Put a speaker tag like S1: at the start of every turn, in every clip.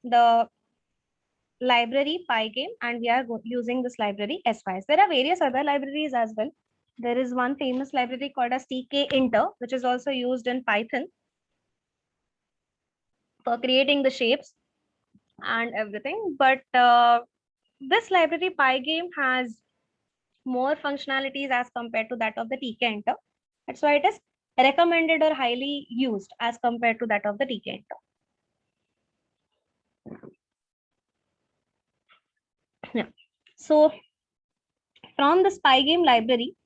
S1: the library Pygame, and we are using this library SYS. There are various other libraries as well. There is one famous library called as tkinter, which is also used in Python for creating the shapes and everything. But this library Pygame has more functionalities as compared to that of the tkinter. That's why it is recommended or highly used as compared to that of the tkinter. Yeah. So from this Pygame library,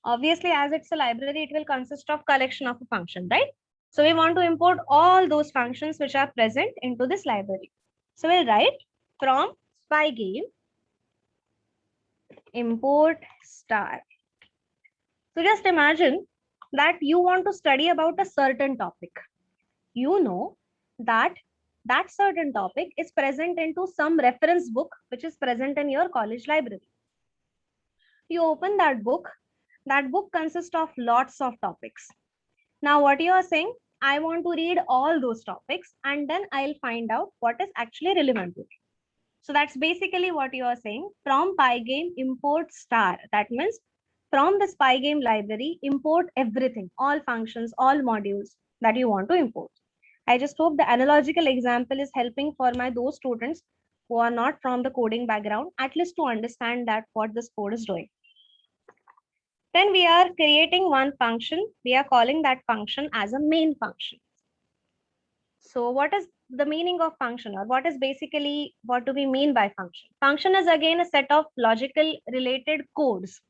S1: obviously, as it's a library, it will consist of collection of a function, right? So we want to import all those functions which are present into this library. So we'll write from Pygame import star. So just imagine that you want to study about a certain topic. You know that that certain topic is present into some reference book which is present in your college library. You open that book. That book consists of lots of topics. Now, what you are saying, I want to read all those topics and then I'll find out what is actually relevant to me. So that's basically what you are saying. From Pygame, import star. That means from this Pygame library, import everything, all functions, all modules that you want to import. I just hope the analogical example is helping for those students who are not from the coding background, at least to understand that what this code is doing. Then we are creating one function. We are calling that function as a main function. So what is the meaning of function, or what is basically what do we mean by function? Function is again a set of logical related codes.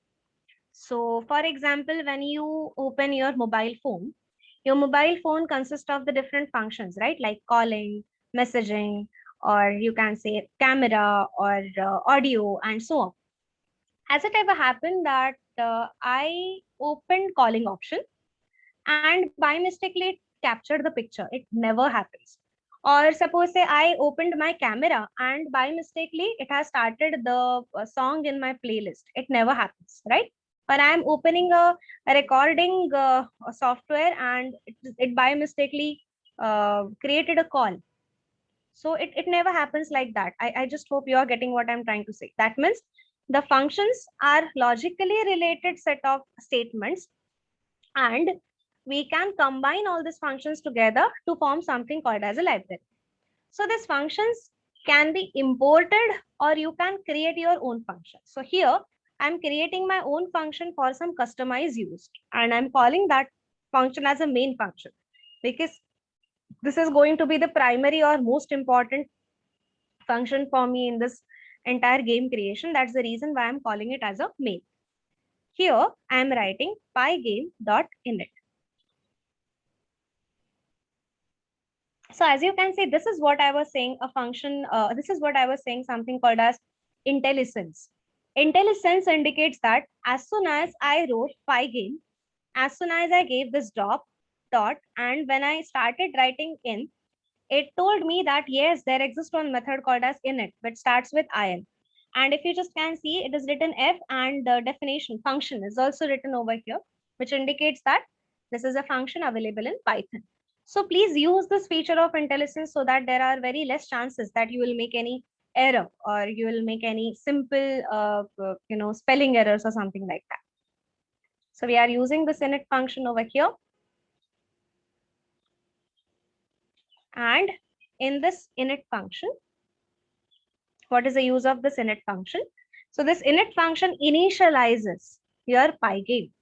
S1: So for example, when you open your mobile phone consists of the different functions, right? Like calling, messaging, or you can say camera or audio and so on. Has it ever happened that I opened calling option and by mistakenly it captured the picture? It never happens. Or suppose say I opened my camera and by mistakenly it has started the song in my playlist. It never happens, right? Or I am opening a recording software and it by mistakenly created a call. So it never happens like that. I just hope you are getting what I'm trying to say. That means the functions are logically related set of statements, and we can combine all these functions together to form something called as a library. So these functions can be imported or you can create your own function. So here I'm creating my own function for some customized use and I'm calling that function as a main function because this is going to be the primary or most important function for me in this entire game creation. That's the reason why I'm calling it as a main. Here I'm writing pygame.init. So as you can see, this is what I was saying, a function, this is what I was saying, something called as IntelliSense. IntelliSense indicates that as soon as I wrote pygame, as soon as I gave this dot, and when I started writing in, it told me that yes, there exists one method called as init, which starts with in. And if you just can see, it is written f and the definition function is also written over here, which indicates that this is a function available in Python. So please use this feature of IntelliSense so that there are very less chances that you will make any error or you will make any simple, spelling errors or something like that. So we are using this init function over here. And in this init function, what is the use of this init function? So this init function initializes your Pygame.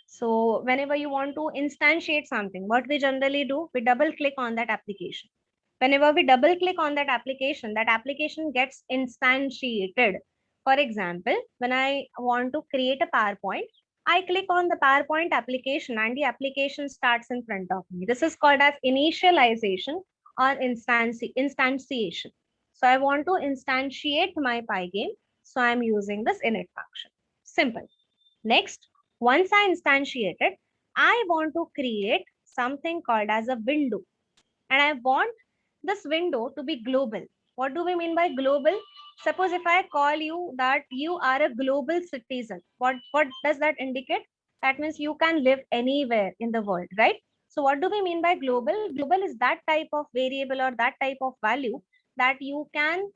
S1: So whenever you want to instantiate something, what we generally do, we double click on that application. Whenever we double click on that application gets instantiated. For example, when I want to create a PowerPoint, I click on the PowerPoint application and the application starts in front of me. This is called as initialization or instantiation. So I want to instantiate my Pygame. So I'm using this init function. Simple. Next, once I instantiate it, I want to create something called as a window. And I want this window to be global. What do we mean by global? Suppose if I call you that you are a global citizen, what does that indicate? That means you can live anywhere in the world, right? So what do we mean by global? Global is that type of variable or that type of value that you can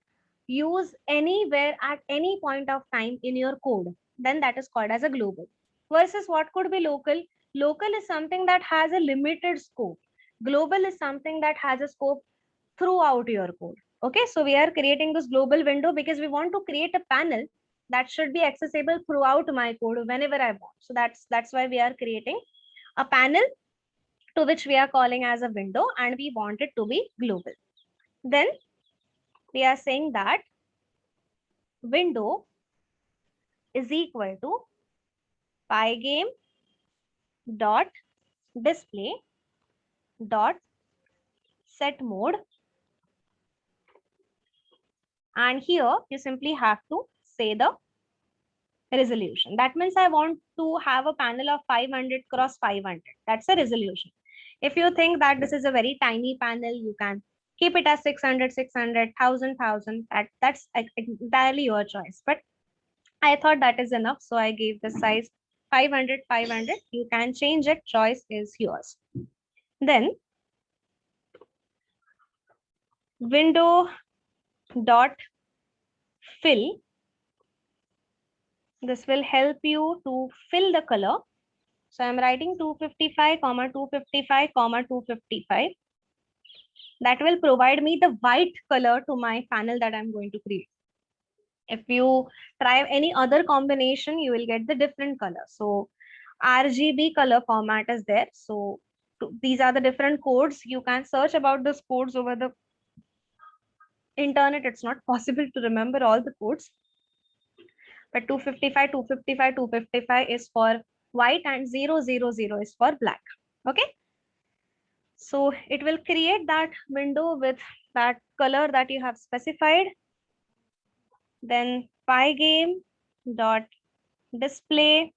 S1: use anywhere at any point of time in your code, then that is called as a global. Versus what could be local? Local is something that has a limited scope. Global is something that has a scope throughout your code. Okay, so we are creating this global window because we want to create a panel that should be accessible throughout my code whenever I want. So that's why we are creating a panel to which we are calling as a window, and we want it to be global. Then we are saying that window is equal to pygame dot display dot set mode, and here you simply have to say the resolution. That means I want to have a panel of 500 cross 500. That's a resolution. If you think that this is a very tiny panel, you can keep it as 600, 600, 1000. That's entirely your choice. But I thought that is enough. So I gave the size 500, 500. You can change it. Choice is yours. Then window dot fill. This will help you to fill the color. So I'm writing 255, 255, 255. That will provide me the white color to my panel that I'm going to create. If you try any other combination, you will get the different color. So RGB color format is there. So these are the different codes. You can search about these codes over the internet. It's not possible to remember all the codes. But 255, 255, 255 is for white, and 000 is for black. Okay. So it will create that window with that color that you have specified. Then pygame dot display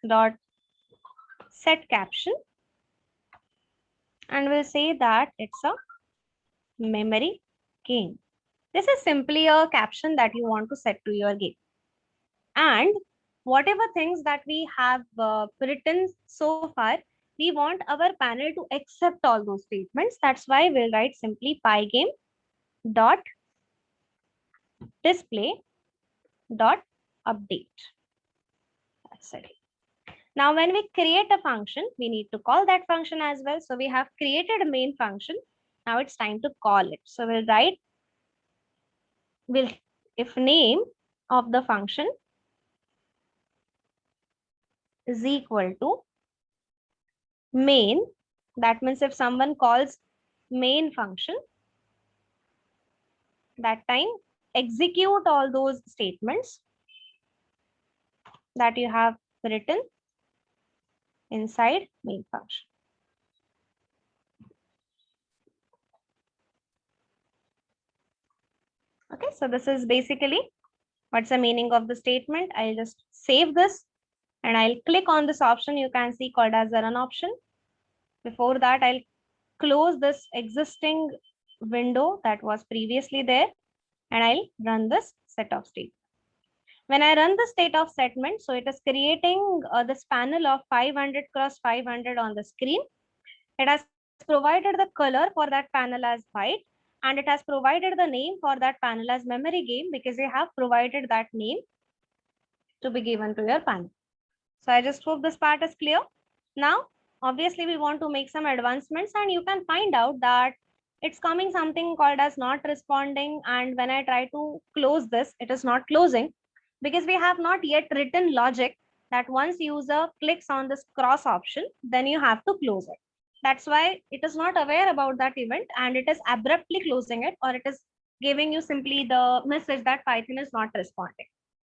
S1: dot set caption, and we'll say that it's a memory game. This is simply a caption that you want to set to your game. And whatever things that we have written so far, we want our panel to accept all those statements. That's why we'll write simply pygame dot display dot update. That's it. Now, when we create a function, we need to call that function as well. So we have created a main function. Now it's time to call it. So we'll write, if name of the function is equal to main, that means if someone calls main function, that time execute all those statements that you have written inside main function. Okay, so this is basically what's the meaning of the statement. I'll just save this and I'll click on this option you can see called as the run option. Before that, I'll close this existing window that was previously there, and I'll run this set of statements. When I run the state of statement, so it is creating this panel of 500 cross 500 on the screen. It has provided the color for that panel as white, and it has provided the name for that panel as memory game, because you have provided that name to be given to your panel. So I just hope this part is clear. Now, obviously we want to make some advancements, and you can find out that it's coming something called as not responding. And when I try to close this, it is not closing because we have not yet written logic that once user clicks on this cross option, then you have to close it. That's why it is not aware about that event and it is abruptly closing it, or it is giving you simply the message that Python is not responding.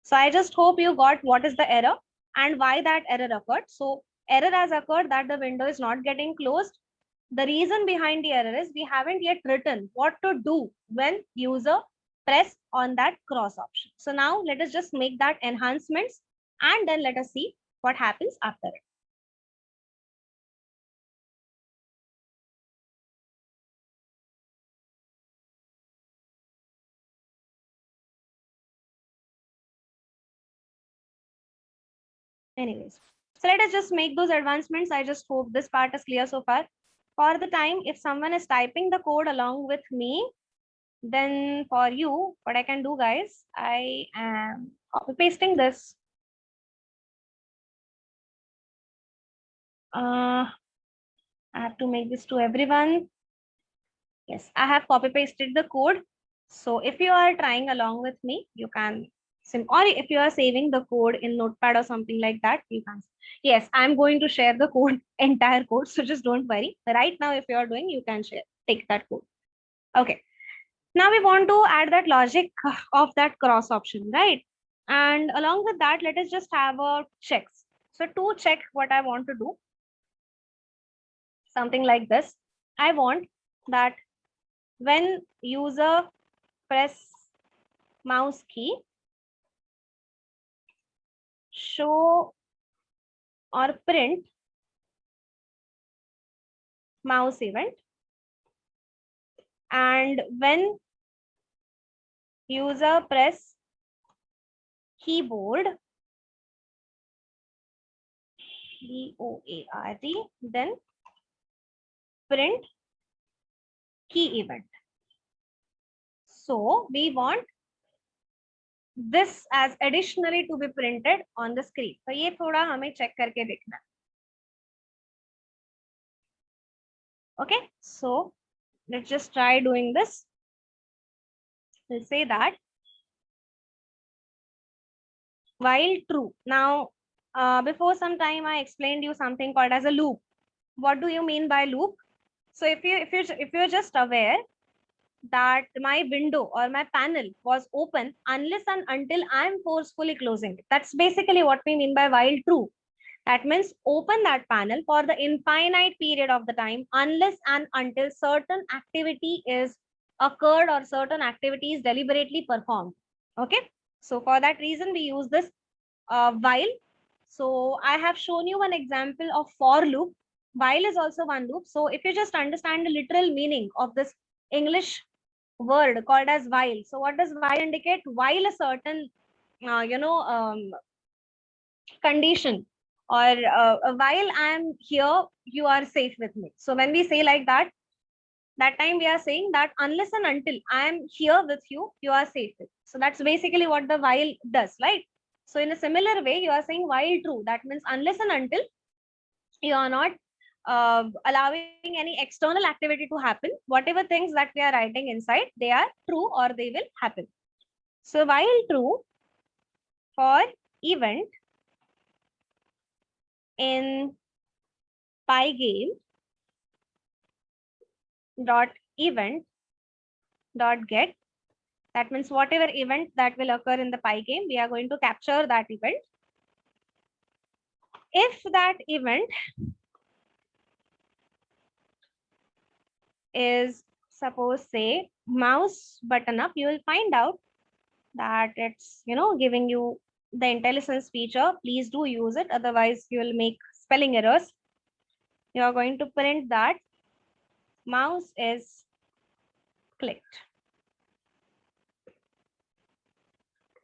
S1: So I just hope you got what is the error and why that error occurred. So error has occurred that the window is not getting closed. The reason behind the error is we haven't yet written what to do when user press on that cross option. So now let us just make that enhancements and then let us see what happens after it. Anyways, so let us just make those advancements. I just hope this part is clear so far. for the time, if someone is typing the code along with me, then for you, what I can do, guys, I am copy pasting this. I have to make this to everyone. Yes, I have copy pasted the code. So if you are trying along with me, you can or if you are saving the code in Notepad or something like that, you can. Yes, I'm going to share the code, entire code. So just don't worry. Right now, if you are doing, you can share, take that code. Okay. Now we want to add that logic of that cross option, right? And along with that, let us just have a checks. So to check what I want to do, something like this. I want that when user press mouse key, show or print mouse event, and when user press keyboard, KEYBOARD, then print key event. So we want this as additionally to be printed on the screen. So ये थोड़ा हमें check करके देखना है. Okay, so let's just try doing this. We'll say that while true. Now, before some time I explained you something called as a loop. What do you mean by loop? So if you're just aware that my window or my panel was open unless and until I'm forcefully closing it. That's basically what we mean by while true. That means open that panel for the infinite period of the time unless and until certain activity is occurred or certain activity is deliberately performed. Okay. So for that reason, we use this while. So I have shown you one example of for loop. While is also one loop. So if you just understand the literal meaning of this English word called as while. So what does while indicate? While a certain, condition, or while I am here, you are safe with me. So when we say like that, that time we are saying that unless and until I am here with you, you are safe with. So that's basically what the while does, right? So in a similar way, you are saying while true. That means unless and until you are not allowing any external activity to happen, whatever things that we are writing inside, they are true or they will happen. So while true for event in pygame dot event dot get, that means whatever event that will occur in the pygame, we are going to capture that event. If that event is, suppose, say mouse button up, you will find out that it's giving you the IntelliSense feature. Please do use it, otherwise you will make spelling errors. You are going to print that mouse is clicked.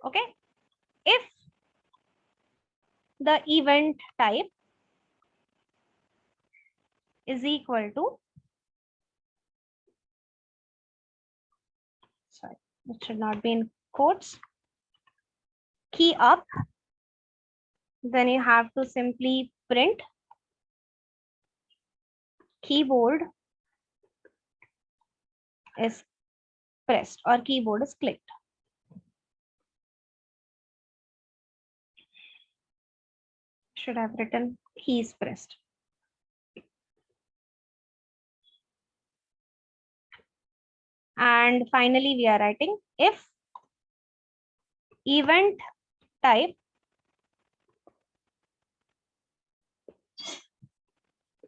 S1: Okay, if the event type is equal to, sorry, it should not be in quotes, key up, then you have to simply print keyboard is pressed or keyboard is clicked. Should have written keys pressed. And finally, we are writing if event type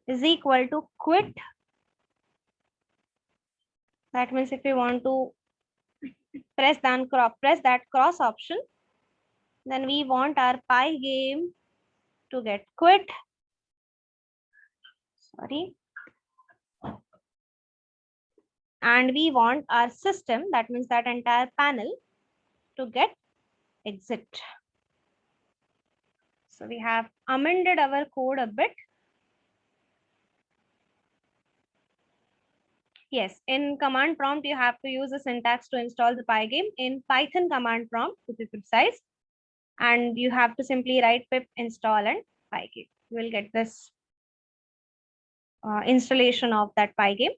S1: is equal to quit. That means if you want to press that cross option, then we want our pygame to get quit. Sorry. And we want our system, that means that entire panel, to get exit. So we have amended our code a bit. Yes, in command prompt, you have to use the syntax to install the Pygame. In Python command prompt, to be precise, and you have to simply write pip install and Pygame. You will get this installation of that Pygame.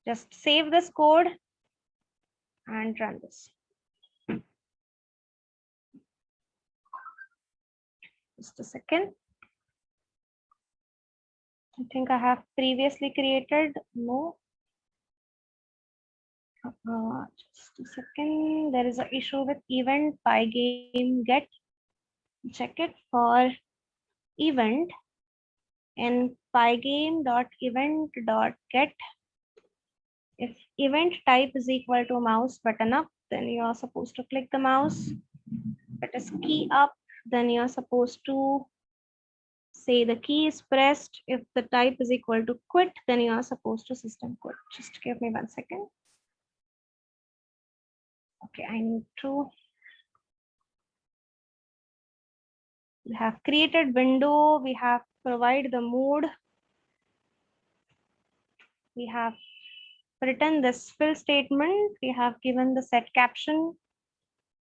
S1: Just save this code and run this. Just a second. I think I have previously created. No. Just a second. There is an issue with event Pygame get. Check it for event in pygame.event.get. If event type is equal to mouse button up, then you are supposed to click the mouse. If it is key up, then you are supposed to say the key is pressed. If the type is equal to quit, then you are supposed to system quit. Just give me 1 second. Okay, I need to. We have created window. We have provided the mode. We have written this fill statement. We have given the set caption.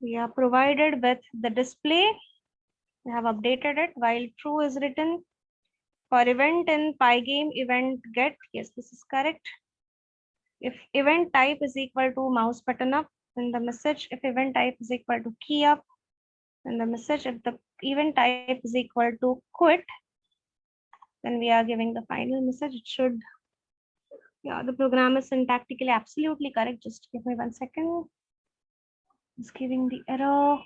S1: We are provided with the display. We have updated it while true is written. For event in Pygame event get, yes, this is correct. If event type is equal to mouse button up, then the message, if event type is equal to key up, then the message, if the event type is equal to quit, then we are giving the final message. It should, yeah, the program is syntactically absolutely correct. Just give me 1 second. It's giving the error.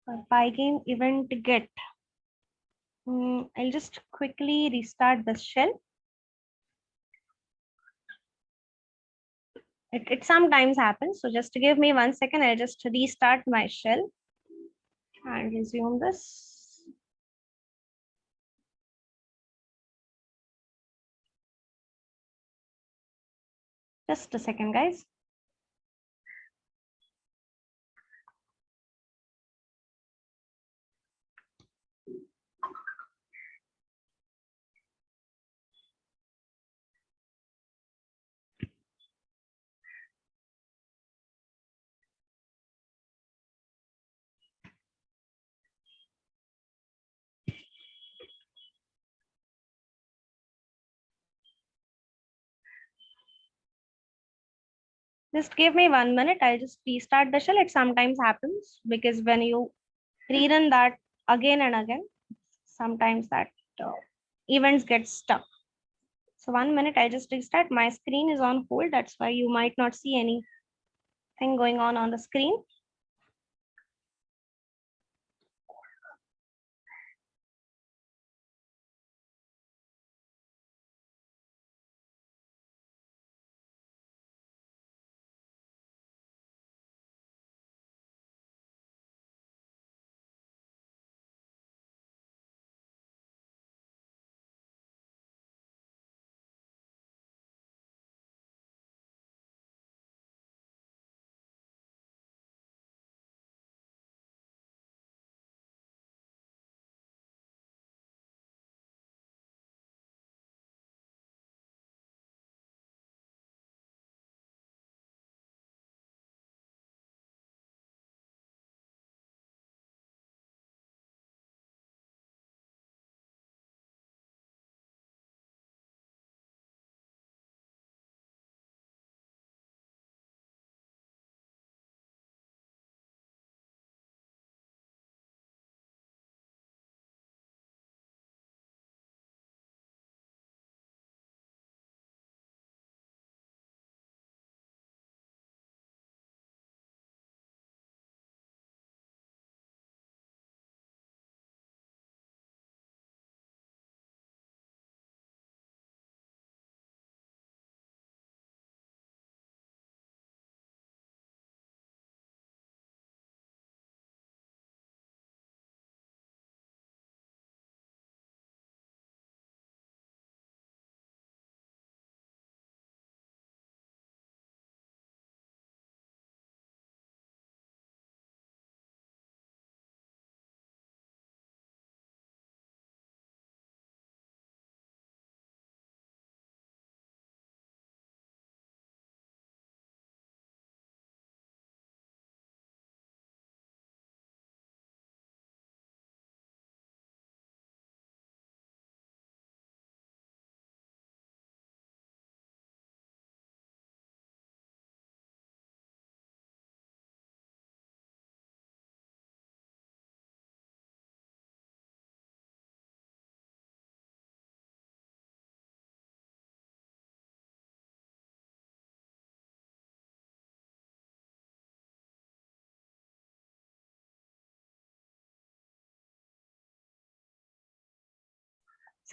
S1: For Pygame event get. I'll just quickly restart the shell. It sometimes happens. So just give me 1 second. I'll just restart my shell and resume this. Just a second, guys. Just give me 1 minute. I'll just restart the shell. It sometimes happens because when you rerun that again and again, sometimes that events get stuck. So 1 minute, I just restart. My screen is on hold. That's why you might not see anything going on the screen.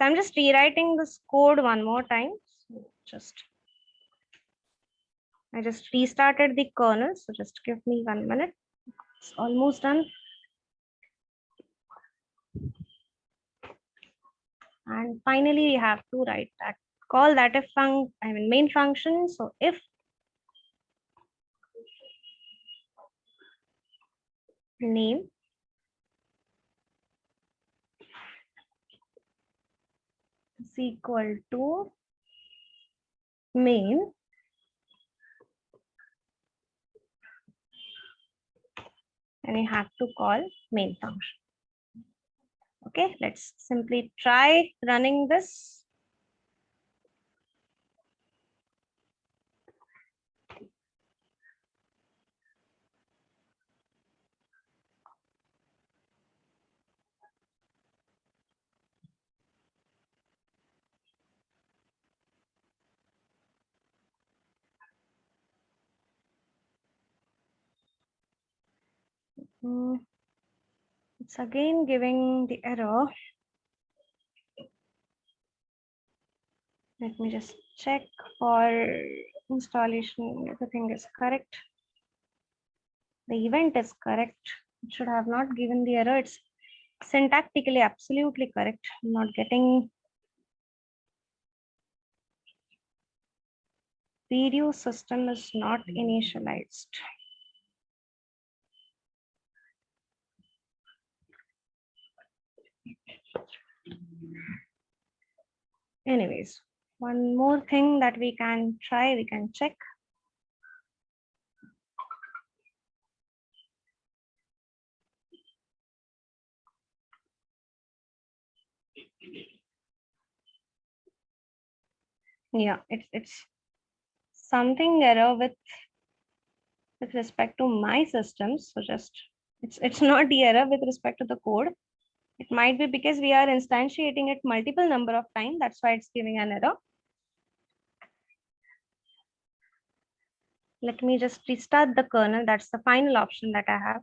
S1: So I'm just rewriting this code one more time. So I just restarted the kernel. So just give me 1 minute. It's almost done. And finally, we have to write that call that if main function. So if name is equal to main, and you have to call main function. Okay, let's simply try running this. It's again giving the error. Let me just check for installation. Everything is correct. The event is correct. It should have not given the error. It's syntactically absolutely correct. I'm not getting video system is not initialized. Anyways, one more thing that we can try, we can check. Yeah, it's something error with respect to my systems. So just it's not the error with respect to the code. It might be because we are instantiating it multiple number of times. That's why it's giving an error. Let me just restart the kernel. That's the final option that I have.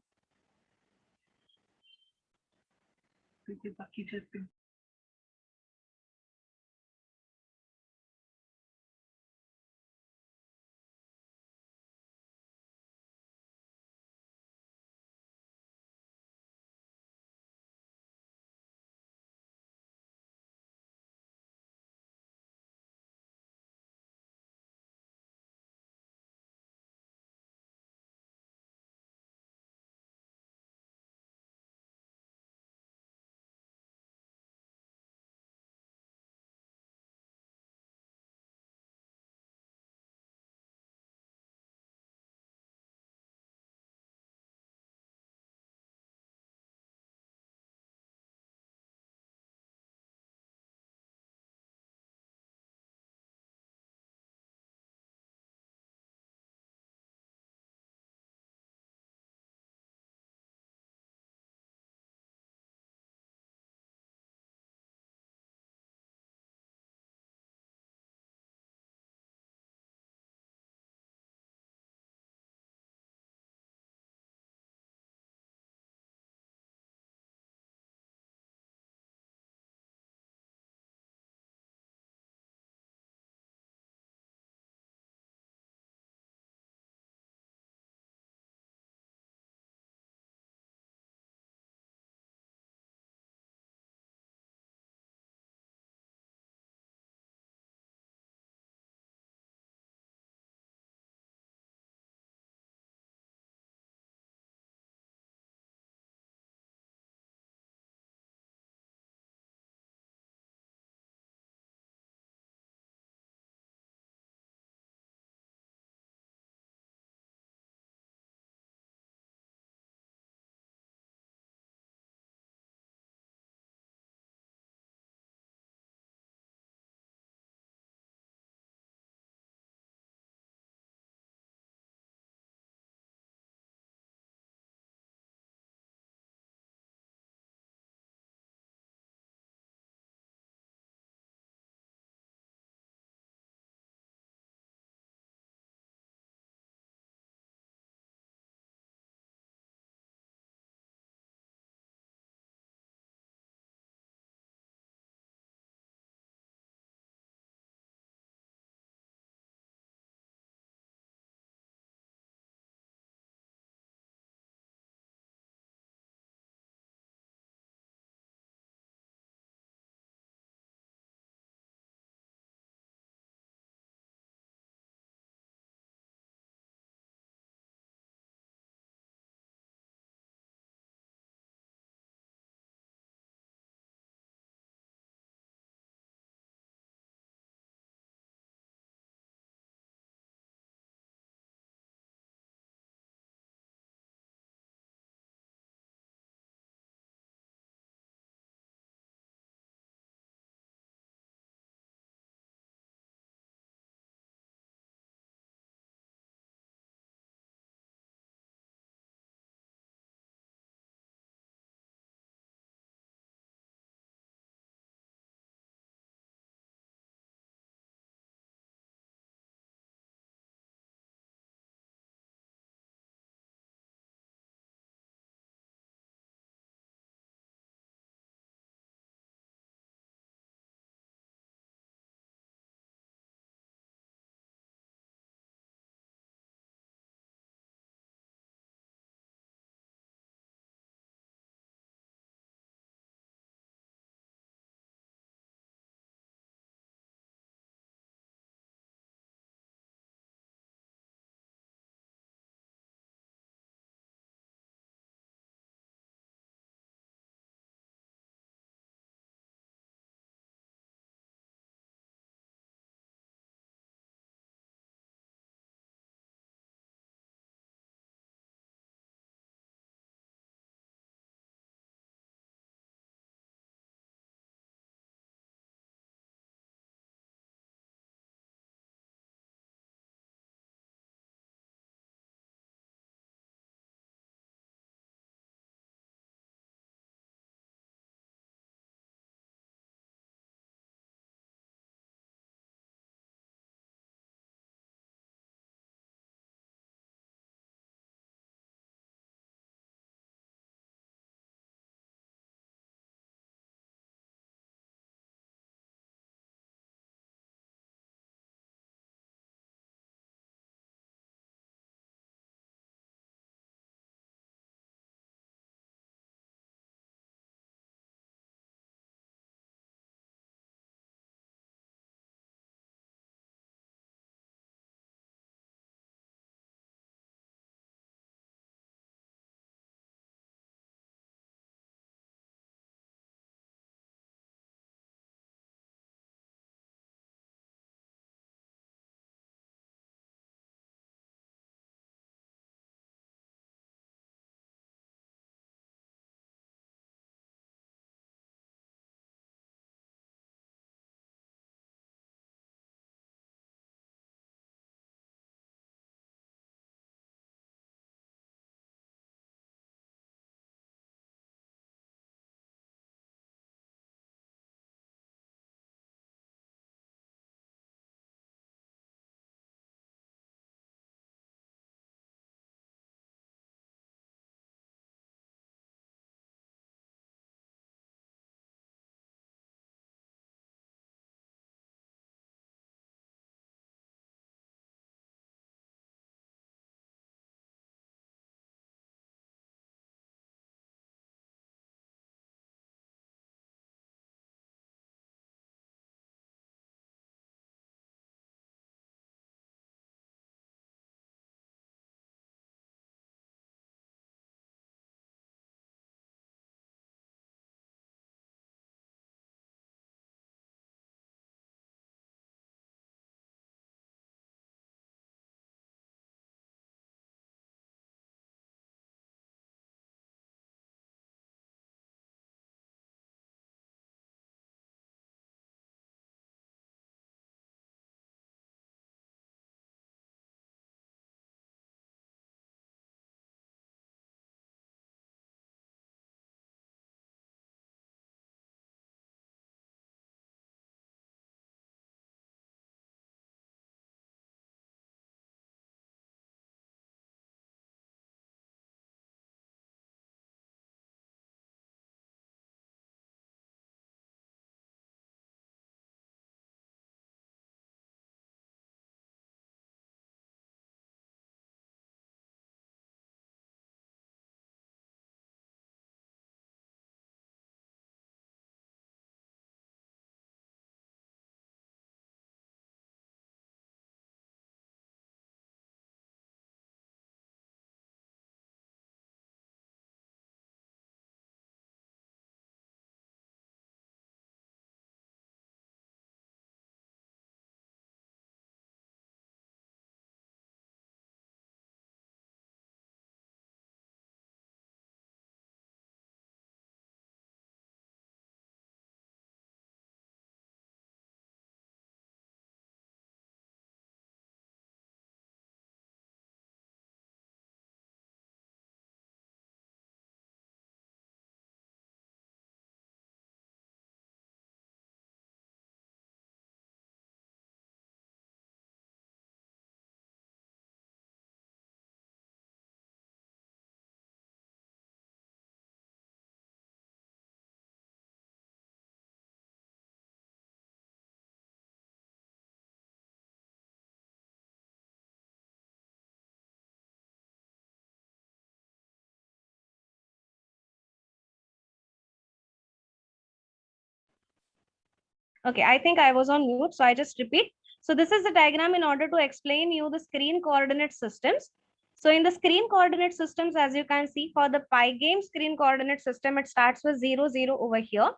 S1: Okay, I think I was on mute, so I just repeat. So this is the diagram in order to explain you the screen coordinate systems. So in the screen coordinate systems, as you can see, for the Pygame screen coordinate system, it starts with 0, 0 over here.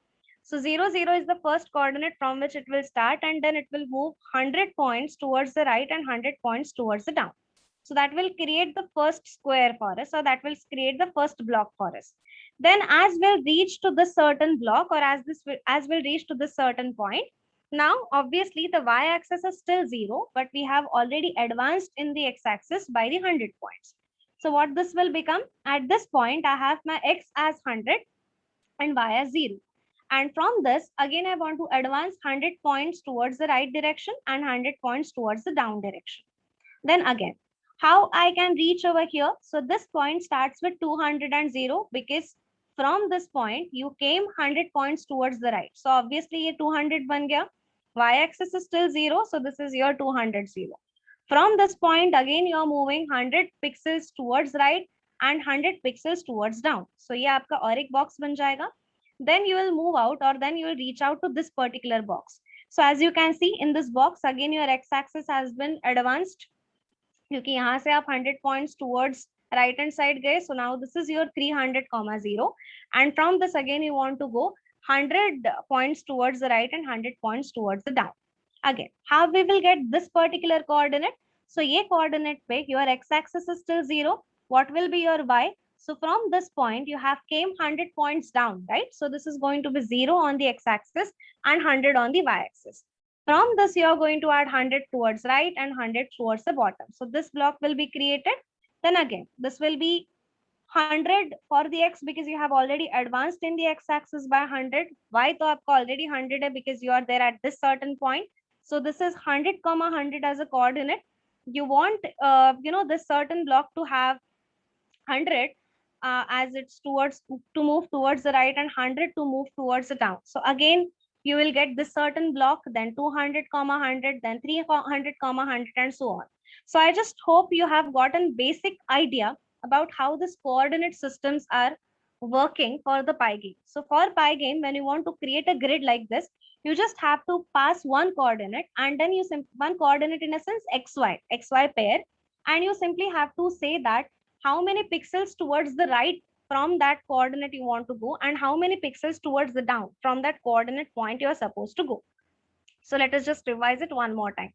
S1: So 0, 0 is the first coordinate from which it will start, and then it will move 100 points towards the right and 100 points towards the down. So that will create the first square for us, or that will create the first block for us. Then as we'll reach to this certain block, or as we'll reach to this certain point, now obviously the y-axis is still 0, but we have already advanced in the x-axis by the 100 points. So what this will become, at this point I have my x as 100 and y as 0. And from this, again, I want to advance 100 points towards the right direction and 100 points towards the down direction. Then again, how I can reach over here? So this point starts with 200 and 0, because from this point you came 100 points towards the right. So obviously ये 200 बन गया. Y-axis is still 0, so this is your 200 0. From this point again you are moving 100 pixels towards right and 100 pixels towards down. So ये आपका और एक box बन जाएगा. Then you will move out, or then you will reach out to this particular box. So as you can see in this box, again your x-axis has been advanced, क्योंकि यहाँ से आप 100 points towards right hand side गए. So now this is your 300,0, and from this again you want to go 100 points towards the right and 100 points towards the down. Again, how we will get this particular coordinate? So ये coordinate पे your x-axis is still 0. What will be your y? So from this point you have came 100 points down, right? So this is going to be 0 on the x-axis and 100 on the y-axis. From this, you are going to add 100 towards right and 100 towards the bottom. So this block will be created. Then again, this will be 100 for the x, because you have already advanced in the x-axis by 100. Y to aapka already 100 hai, because you are there at this certain point. So this is 100, 100 as a coordinate. You want this certain block to have 100 as it's towards to move towards the right and 100 to move towards the down. So again, you will get this certain block, then 200, 100, then 300, 100, and so on. So I just hope you have gotten basic idea about how these coordinate systems are working for the Pygame. So for Pygame, when you want to create a grid like this, you just have to pass one coordinate, and then you one coordinate in a sense xy pair, and you simply have to say that how many pixels towards the right from that coordinate you want to go, and how many pixels towards the down from that coordinate point you are supposed to go. So let us just revise it one more time.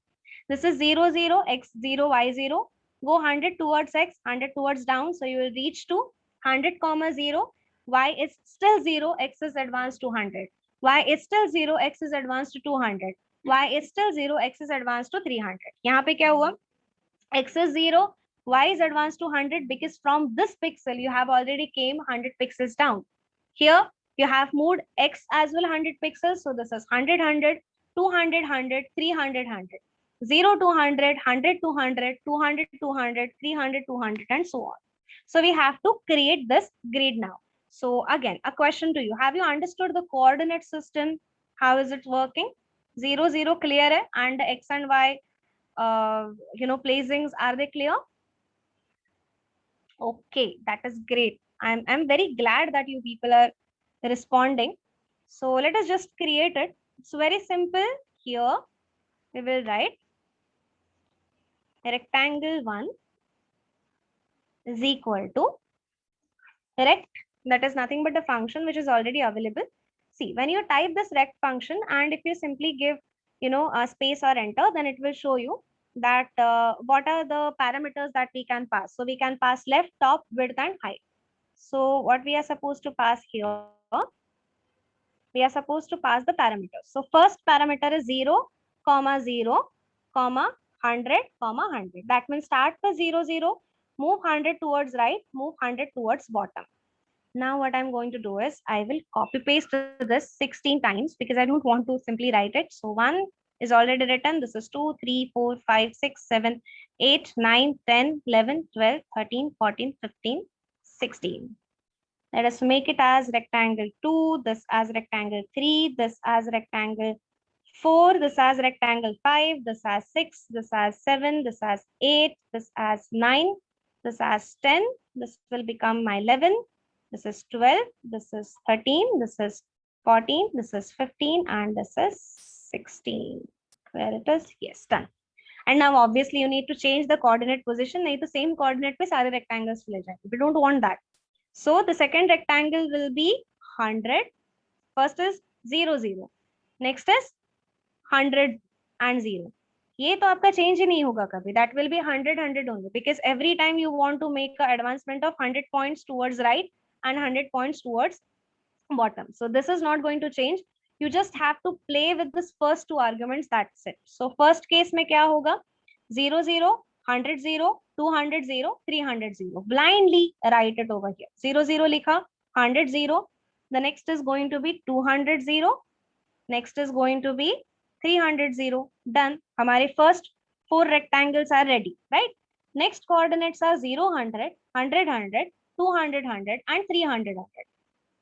S1: This is 0, 0, x 0, y 0. Go 100 towards x, 100 towards down. So you will reach to 100, 0. Y is still 0, x is advanced to 100. Y is still 0, x is advanced to 200. Y is still 0, x is advanced to 300. यहाँ पे क्या हुआ? X is 0, y is advanced to 100, because from this pixel you have already came 100 pixels down. Here you have moved x as well 100 pixels. So this is 100, 100, 200, 100, 300, 100. 0 to 100, 100 to 100, 200, 200, 300, 200, and so on. So we have to create this grid now. So again, a question to you. Have you understood the coordinate system? How is it working? 0, 0 clear hai, and x and y placings, are they clear? Okay, that is great. I'm very glad that you people are responding. So let us just create it. It's very simple. Here we will write rectangle 1 is equal to rect, that is nothing but a function which is already available. See, when you type this rect function, and if you simply give a space or enter, then it will show you that what are the parameters that we can pass. So we can pass left, top, width, and height. So what we are supposed to pass here, we are supposed to pass the parameters. So first parameter is 0, 0, 100, 100. That means start with 0, 0, move 100 towards right, move 100 towards bottom. Now what I'm going to do is I will copy paste this 16 times, because I don't want to simply write it. So 1 is already written. This is 2, 3, 4, 5, 6, 7, 8, 9, 10, 11, 12, 13, 14, 15, 16. Let us make it as rectangle 2, this as rectangle 3, this as rectangle 4, this as rectangle 5, this as 6, this as 7, this as 8, this as 9, this as 10, this will become my 11, this is 12, this is 13, this is 14, this is 15, and this is 16. Where it is? Yes, done. And now obviously you need to change the coordinate position. नहीं तो same coordinate पे सारे rectangles ले जाएंगे. We don't want that. So the second rectangle will be 100. First is 0, 0. Next is 100 and 0. ये तो आपका change ही नहीं होगा कभी. That will be 100, 100 only. Because every time you want to make an advancement of 100 points towards right and 100 points towards bottom. So this is not going to change. You just have to play with this first two arguments. That's it. So first case में क्या होगा? 0, 0, 100, 0, 200, 0, 300, 0. Blindly write it over here. 0, 0 लिखा, 100, 0. The next is going to be 200, 0. Next is going to be 300, 0. Done. हमारे first four rectangles are ready, right? Next coordinates are 0, 100, 100, 100, 200, 100, and 300, 100.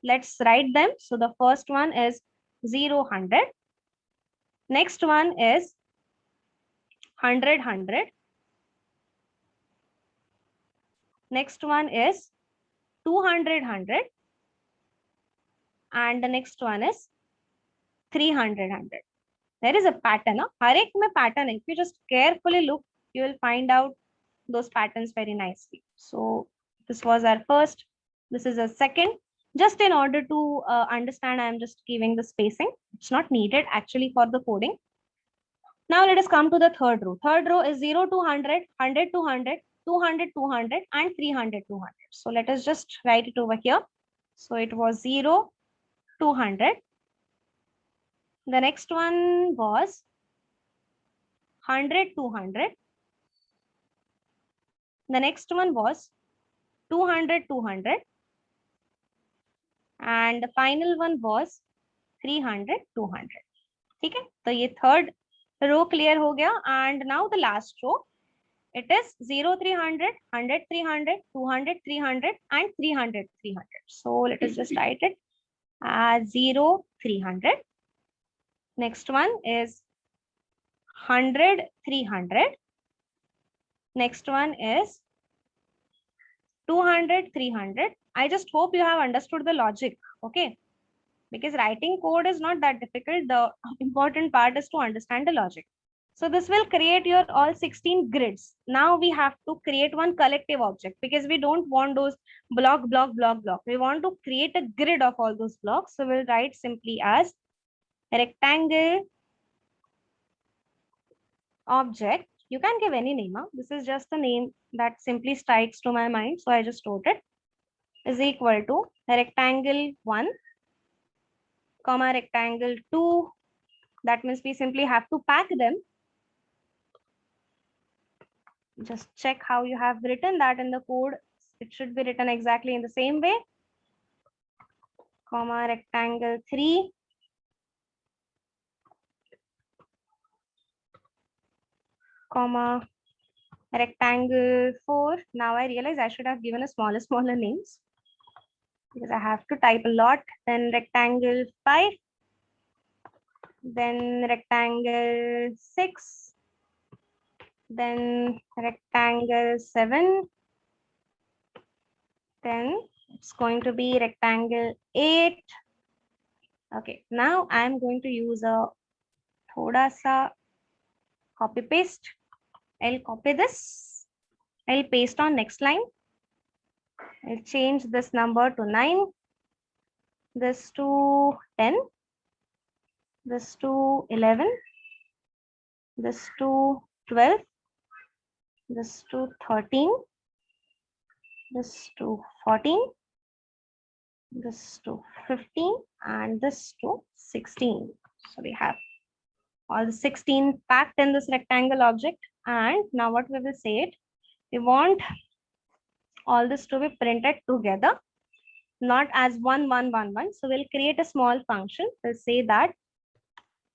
S1: Let's write them. So the first one is 0, 100. Next one is 100, 100. Next one is 200, 100. And the next one is 300, 100. There is a pattern. हर एक में pattern है. If you just carefully look, you will find out those patterns very nicely. So this was our first. This is a second. Just in order to understand, I am just giving the spacing. It's not needed actually for the coding. Now let us come to the third row. Third row is 0 to 100, 100 to 100, 200, 200, and 300, 200. So let us just write it over here. So it was 0, 200. The next one was 100, 200. The next one was 200, 200. And the final one was 300, 200. ठीक है, तो ये third row clear हो गया. And now the last row, it is 0, 300, 100, 300, 200, 300, and 300, 300. So let us just write it as 0, 300. Next one is 100, 300. Next one is 200, 300. I just hope you have understood the logic, okay? Because writing code is not that difficult. The important part is to understand the logic. So this will create your all 16 grids. Now we have to create one collective object because we don't want those block, block, block, block. We want to create a grid of all those blocks. So we'll write simply as rectangle object. You can give any name. This is just the name that simply strikes to my mind. So I just wrote it is equal to rectangle 1, comma rectangle 2. That means we simply have to pack them. Just check how you have written that in the code. It should be written exactly in the same way. Comma rectangle 3. Comma rectangle 4. Now I realize I should have given a smaller names because I have to type a lot. Then rectangle 5. Then rectangle 6. Then rectangle 7. Then it's going to be rectangle 8. Okay, now I am going to use a thoda sa copy paste. I'll copy this. I'll paste on next line. I'll change this number to 9. This to 10. This to 11. This to 12. This to 13. This to 14. This to 15. And this to 16. So we have all the 16 packed in this rectangle object. And now what we will say it, we want all this to be printed together, not as 1, 1, 1, 1. So we'll create a small function. We'll say that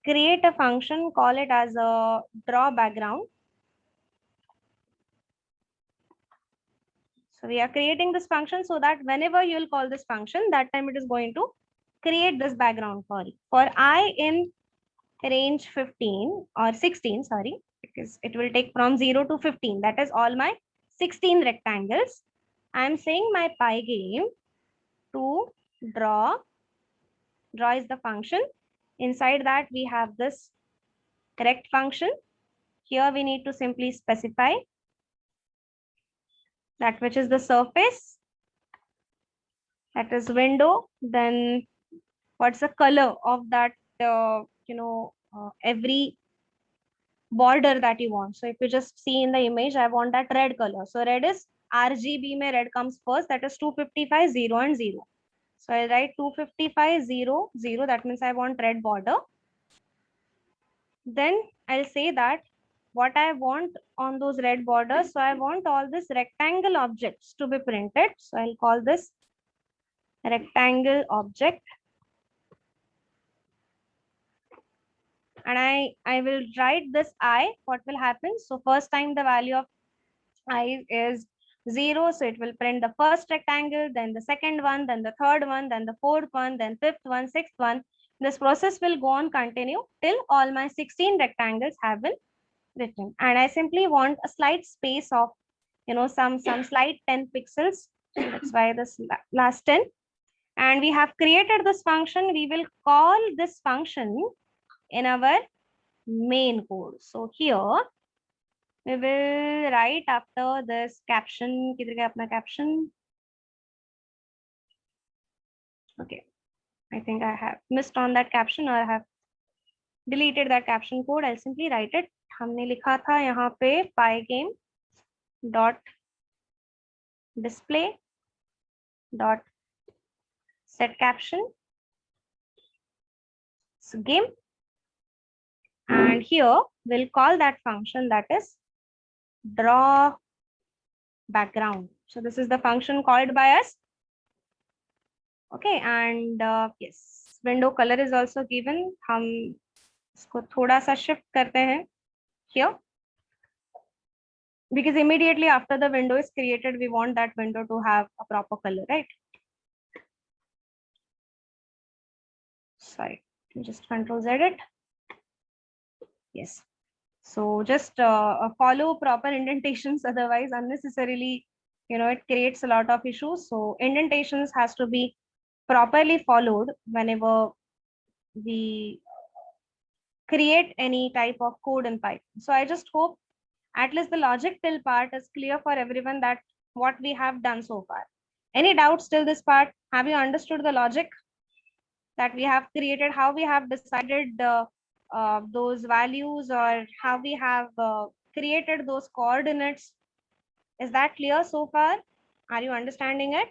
S1: create a function, call it as a draw background. So we are creating this function so that whenever you will call this function, that time it is going to create this background for you. For I in range 15 or 16, sorry, because it will take from 0 to 15. That is all my 16 rectangles. I am saying my Pygame to draw is the function. Inside that we have this rect function. Here we need to simply specify that which is the surface, that is window, then what's the color of that, every border that you want. So if you just see in the image, I want that red color. So red is RGB mein red comes first, that is 255, 0 and 0. So I write 255, 0, 0. That means I want red border. Then I'll say that what I want on those red borders. So I want all these rectangle objects to be printed. So I'll call this rectangle object. And I will write this I. What will happen? So first time the value of I is 0. So it will print the first rectangle, then the second one, then the third one, then the fourth one, then fifth one, sixth one. This process will go on continue till all my 16 rectangles have been written. And I simply want a slight space of, some slight 10 pixels. So that's why this last 10. And we have created this function. We will call this function in our main code. So here we will write after this caption. Kidhar gaya apna caption? Okay, I think I have missed on that caption, or I have deleted that caption code. I'll simply write it. हमने लिखा था यहाँ पे pygame dot display dot set caption game, and here we'll call that function, that is draw background. So this is the function called by us. Okay, and yes, window color is also given. हम इसको थोड़ा सा shift करते हैं here, because immediately after the window is created, we want that window to have a proper color, right? Sorry, just Control Z it. Yes. So just follow proper indentations, otherwise unnecessarily, it creates a lot of issues. So indentations has to be properly followed whenever we create any type of code in Python. So I just hope at least the logic till part is clear for everyone, that what we have done so far. Any doubts till this part? Have you understood the logic that we have created, how we have decided those values, or how we have created those coordinates? Is that clear so far? Are you understanding it?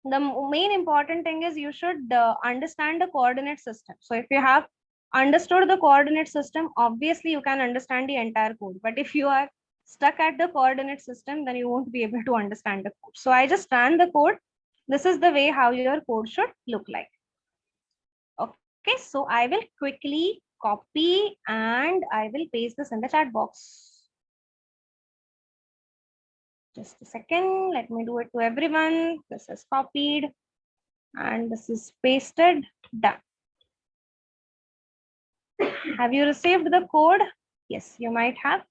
S1: The main important thing is you should understand the coordinate system. So if you have understood the coordinate system, obviously you can understand the entire code. But if you are stuck at the coordinate system, then you won't be able to understand the code. So I just ran the code. This is the way how your code should look like. Okay, so I will quickly copy and I will paste this in the chat box. Just a second, let me do it to everyone. This is copied and this is pasted. Done. Have you received the code? Yes, you might have.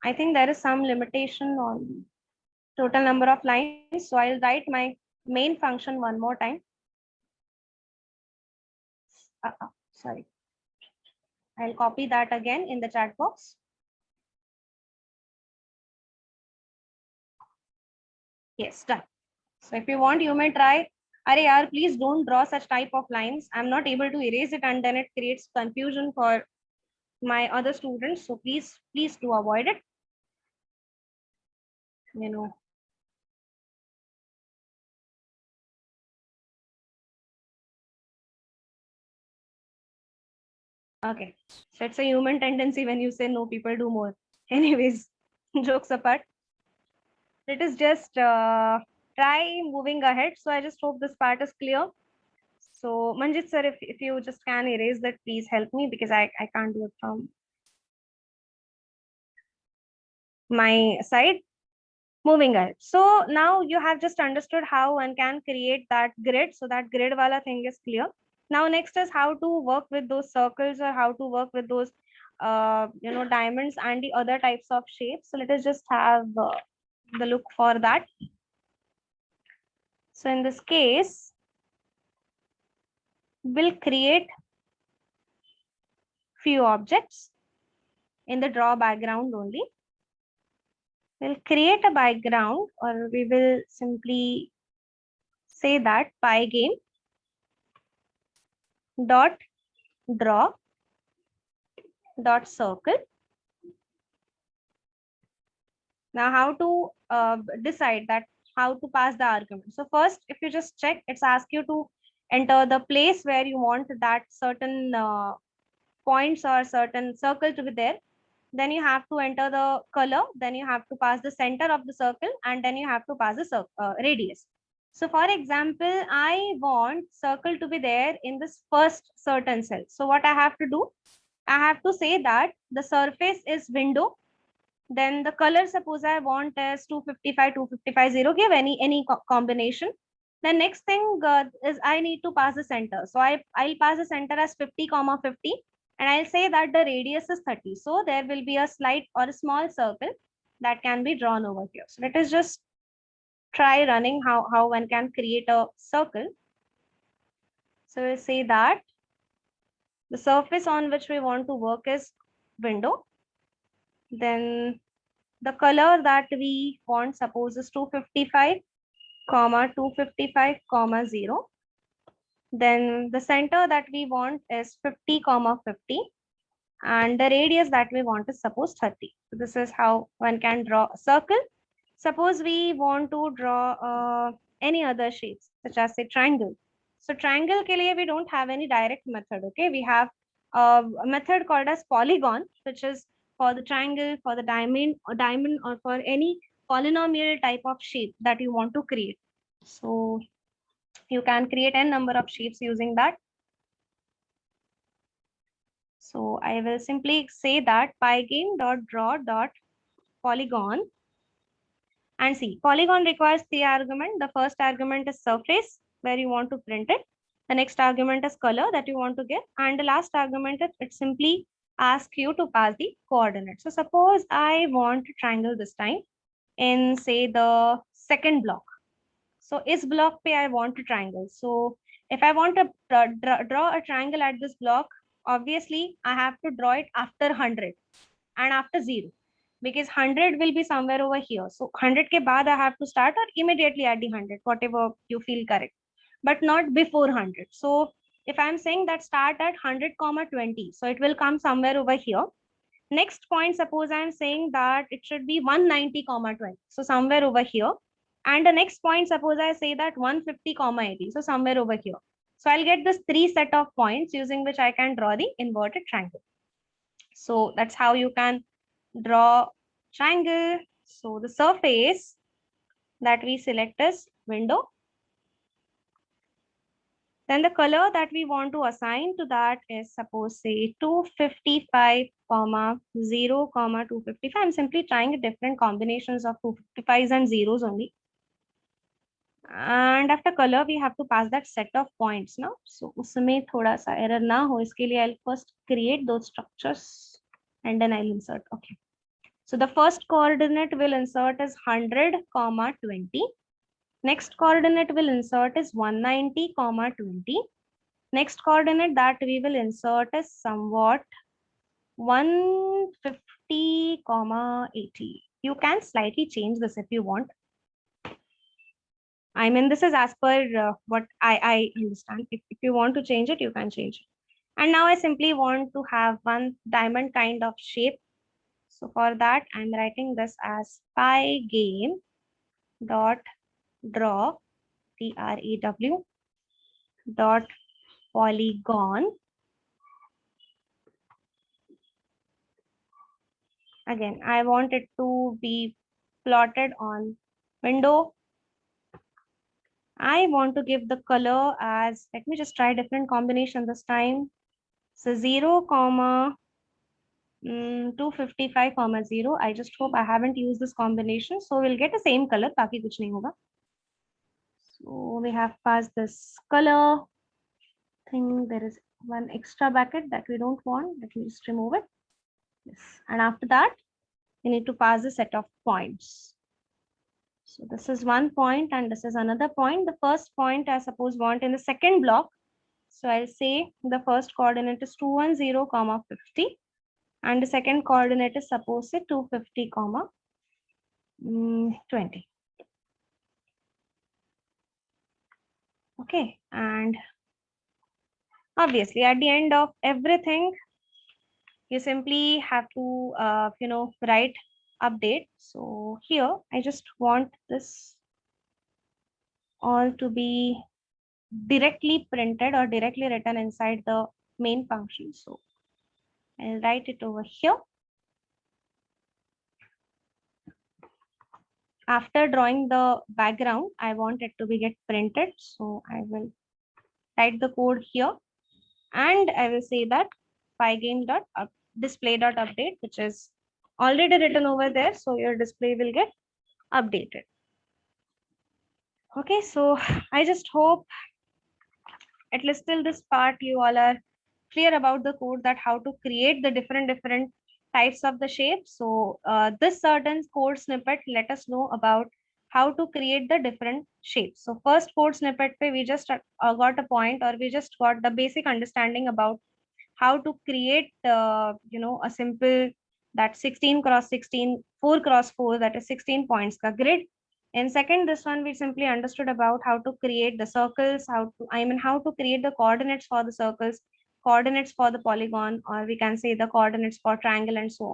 S1: I think there is some limitation on total number of lines, so I'll write my main function one more time. Sorry. I'll copy that again in the chat box. Yes, done. So if you want, you may try. Arey yaar, please don't draw such type of lines. I'm not able to erase it, and then it creates confusion for my other students. So please do avoid it. Okay, so it's a human tendency when you say no, people do more. Anyways, jokes apart, let us just try moving ahead. So I just hope this part is clear. So Manjit sir, if you just can erase that, please help me, because I can't do it from my side. Moving ahead. So now you have just understood how one can create that grid. So that grid wala thing is clear. Now next is how to work with those circles, or how to work with those diamonds and the other types of shapes. So let us just have the look for that. So in this case, we'll create few objects in the draw background only. We'll create a background, or we will simply say that pygame dot draw dot circle. Now, how to decide that how to pass the argument? So first, if you just check, it's asked you to enter the place where you want that certain points or certain circle to be there. Then you have to enter the color. Then you have to pass the center of the circle, and then you have to pass the radius. So for example, I want circle to be there in this first certain cell. So what I have to do? I have to say that the surface is window. Then the color, suppose I want is 255, 255, 0, give any combination. The next thing is I need to pass the center. So I'll pass the center as 50, 50, and I'll say that the radius is 30. So there will be a slight or a small circle that can be drawn over here. So let us just try running how one can create a circle. So we'll say that the surface on which we want to work is window. Then the color that we want, suppose, is 255, 255, 0. Then the center that we want is 50, 50. And the radius that we want is, suppose, 30. So this is how one can draw a circle. Suppose we want to draw any other shapes, such as say triangle. So triangle ke liye we don't have any direct method. Okay, we have a method called as polygon, which is for the triangle, for the diamond, or for any polynomial type of shape that you want to create. So you can create n number of shapes using that. So I will simply say that pygame.draw.polygon. And see, polygon requires three arguments. The first argument is surface, where you want to print it. The next argument is color that you want to give. And the last argument is it simply asks you to pass the coordinates. So suppose I want a triangle this time in, say, the second block. So is block pe I want a triangle. So if I want to draw a triangle at this block, obviously I have to draw it after 100 and after 0. Because 100 will be somewhere over here. So 100 ke baad I have to start, or immediately at the 100, whatever you feel correct, but not before 100. So if I'm saying that start at 100, 20, so it will come somewhere over here. Next point, suppose I'm saying that it should be 190, 20. So somewhere over here. And the next point, suppose I say that 150, 80. So somewhere over here. So I'll get this 3 set of points using which I can draw the inverted triangle. So that's how you can draw triangle. So the surface that we select is window. Then the color that we want to assign to that is, suppose, say 255, 0, 255. I'm simply trying different combinations of 255s and zeros only. And after color, we have to pass that set of points now. So usme thoda sa error na ho, iske liye I'll first create those structures and then I'll insert. Okay. So the first coordinate will insert is 100, 20. Next coordinate will insert is 190, 20. Next coordinate that we will insert is somewhat 150, 80. You can slightly change this if you want. I mean, this is as per what I understand. If you want to change it, you can change it. And now I simply want to have one diamond kind of shape. So for that, I'm writing this as pygame dot draw, TREW, dot polygon. Again, I want it to be plotted on window. I want to give the color as, let me just try different combination this time. So 0, 255, 0. I just hope I haven't used this combination. So we'll get the same color. Baki kuch nahi hoga. So we have passed this color thing. There is one extra bracket that we don't want. Let me just remove it. Yes. And after that, we need to pass a set of points. So this is one point and this is another point. The first point I suppose want in the second block. So I'll say the first coordinate is 210 comma 50 and the second coordinate is suppose say 250 comma 20. Okay, and obviously at the end of everything you simply have to write update. So here I just want this all to be directly printed or directly written inside the main function. So I'll write it over here. After drawing the background, I want it to be get printed. So I will write the code here and I will say that pygame dot display dot update, which is already written over there. So your display will get updated. Okay, so I just hope at least till this part you all are clear about the code, that how to create the different types of the shape. So this certain code snippet let us know about how to create the different shapes. So first code snippet we just got a point, or we just got the basic understanding about how to create a simple that 16 cross 16 4 cross 4, that is 16 points ka grid. In second, this one we simply understood about how to create the circles, how to create the coordinates for the circles, coordinates for the polygon, or we can say the coordinates for triangle and so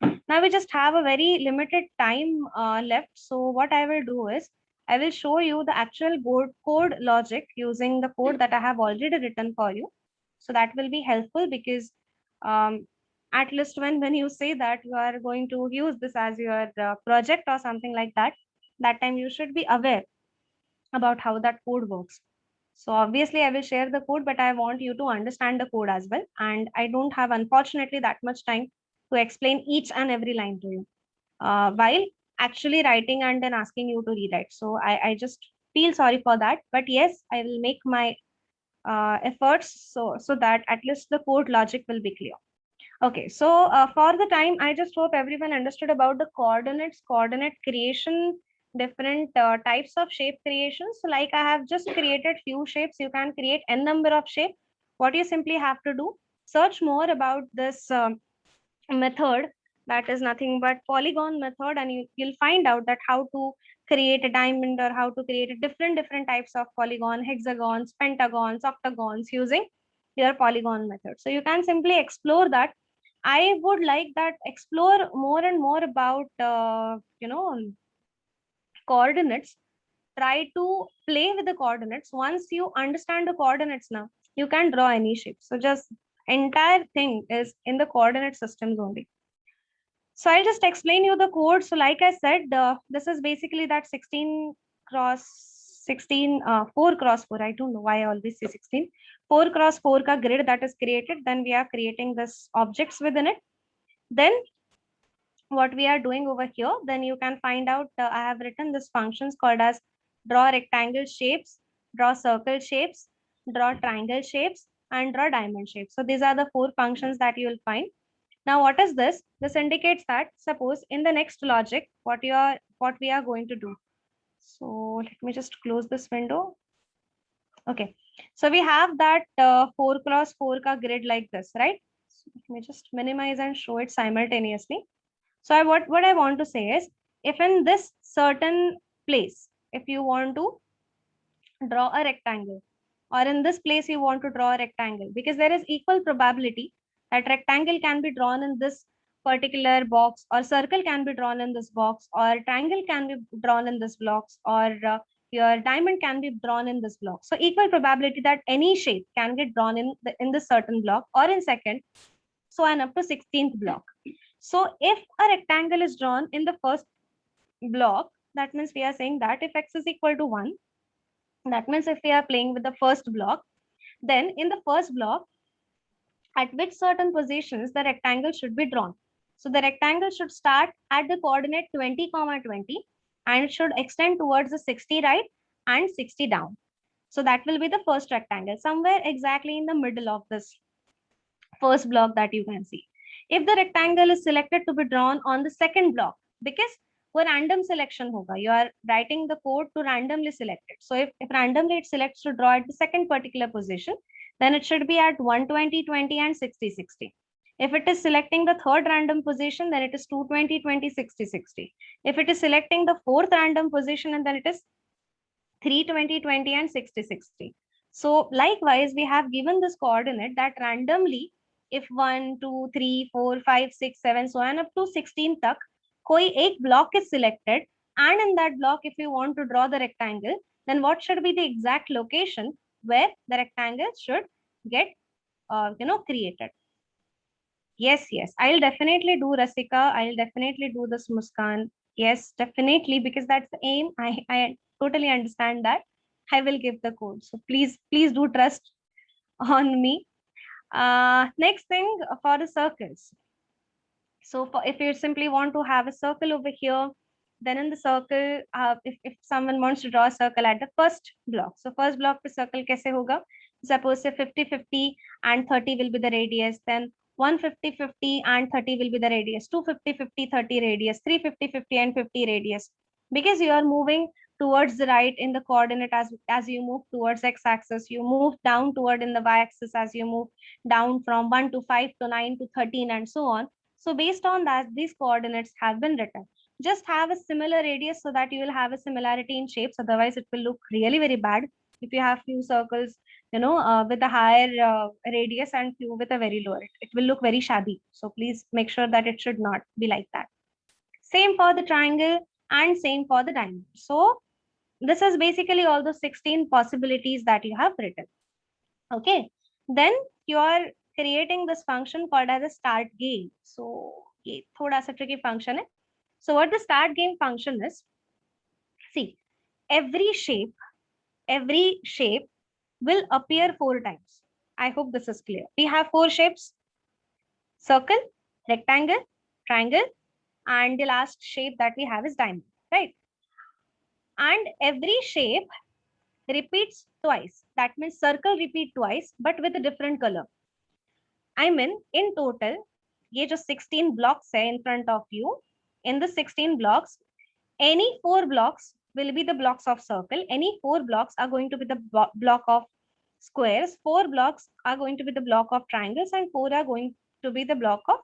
S1: on. Now we just have a very limited time left. So what I will do is I will show you the actual board code logic using the code that I have already written for you. So that will be helpful because at least when you say that you are going to use this as your project or something like that, that time you should be aware about how that code works. So obviously I will share the code, but I want you to understand the code as well. And I don't have, unfortunately, that much time to explain each and every line to you while actually writing and then asking you to rewrite. So I just feel sorry for that. But yes, I will make my efforts so that at least the code logic will be clear. Okay, so for the time, I just hope everyone understood about the coordinates, coordinate creation, different types of shape creations. So like I have just created few shapes, you can create n number of shape. What you simply have to do, search more about this method, that is nothing but polygon method, and you'll find out that how to create a diamond or how to create a different types of polygon, hexagons, pentagons, octagons using your polygon method. So you can simply explore that. I would like that explore more and more about coordinates. Try to play with the coordinates. Once you understand the coordinates, now you can draw any shape. So just entire thing is in the coordinate systems only. So I'll just explain you the code. So like I said, this is basically that 16 cross 16, 4 cross 4. I don't know why I always say 16. 4 cross 4 ka grid that is created. Then we are creating this objects within it. Then what we are doing over here, then you can find out, I have written this functions called as draw rectangle shapes, draw circle shapes, draw triangle shapes, and draw diamond shapes. So these are the 4 functions that you will find. Now, what is this? This indicates that suppose in the next logic, what we are going to do. So let me just close this window. Okay. So we have that 4 cross 4 ka grid like this, right? So let me just minimize and show it simultaneously. So what I want to say is, if in this certain place, if you want to draw a rectangle, or in this place you want to draw a rectangle, because there is equal probability that rectangle can be drawn in this particular box, or circle can be drawn in this box, or triangle can be drawn in this blocks, or your diamond can be drawn in this block. So equal probability that any shape can get drawn in this certain block, or in second, so and up to 16th block. So if a rectangle is drawn in the first block, that means we are saying that if x is equal to 1, that means if we are playing with the first block, then in the first block, at which certain positions the rectangle should be drawn. So the rectangle should start at the coordinate 20, 20, and it should extend towards the 60 right and 60 down. So that will be the first rectangle, somewhere exactly in the middle of this first block that you can see. If the rectangle is selected to be drawn on the second block, because वो random selection होगा, you are writing the code to randomly select it. So if randomly it selects to draw at the second particular position, then it should be at 120, 20 and 60, 60. If it is selecting the third random position, then it is 220, 20, 60, 60. If it is selecting the fourth random position, and then it is 320, 20 and 60, 60. So likewise, we have given this coordinate that randomly, if 1, 2, 3, 4, 5, 6, 7, so on up to 16 tak, koi ek block is selected, and in that block, if you want to draw the rectangle, then what should be the exact location where the rectangle should get created. Yes, yes, I'll definitely do, Rasika. I'll definitely do this, Muskan. Yes, definitely, because that's the aim. I totally understand that. I will give the code. So please do trust on me. Next thing for the circles. So if you simply want to have a circle over here, then in the circle, if someone wants to draw a circle at the first block. So first block पे circle कैसे होगा? Suppose say 50-50 and 30 will be the radius. Then 150-50 and 30 will be the radius. 250-50, 30 radius. 350-50 and 50 radius. Because you are moving towards the right in the coordinate as you move towards x-axis, you move down toward in the y-axis as you move down from 1 to 5 to 9 to 13 and so on. So based on that, these coordinates have been written. Just have a similar radius so that you will have a similarity in shapes. Otherwise, it will look really very bad if you have few circles, with a higher radius and few with a very lower. It will look very shabby. So please make sure that it should not be like that. Same for the triangle and same for the diamond. So this is basically all the 16 possibilities that you have written. Okay. Then you are creating this function called as a start game. So ये थोड़ा सा tricky function है. So what the start game function is, see, every shape will appear 4 times. I hope this is clear. We have 4 shapes: circle, rectangle, triangle, and the last shape that we have is diamond, right? And every shape repeats twice. That means circle repeat twice, but with a different color. I mean, in total, ये जो 16 blocks है in front of you, in the 16 blocks, any 4 blocks will be the blocks of circle. Any 4 blocks are going to be the block of squares. 4 blocks are going to be the block of triangles, and 4 are going to be the block of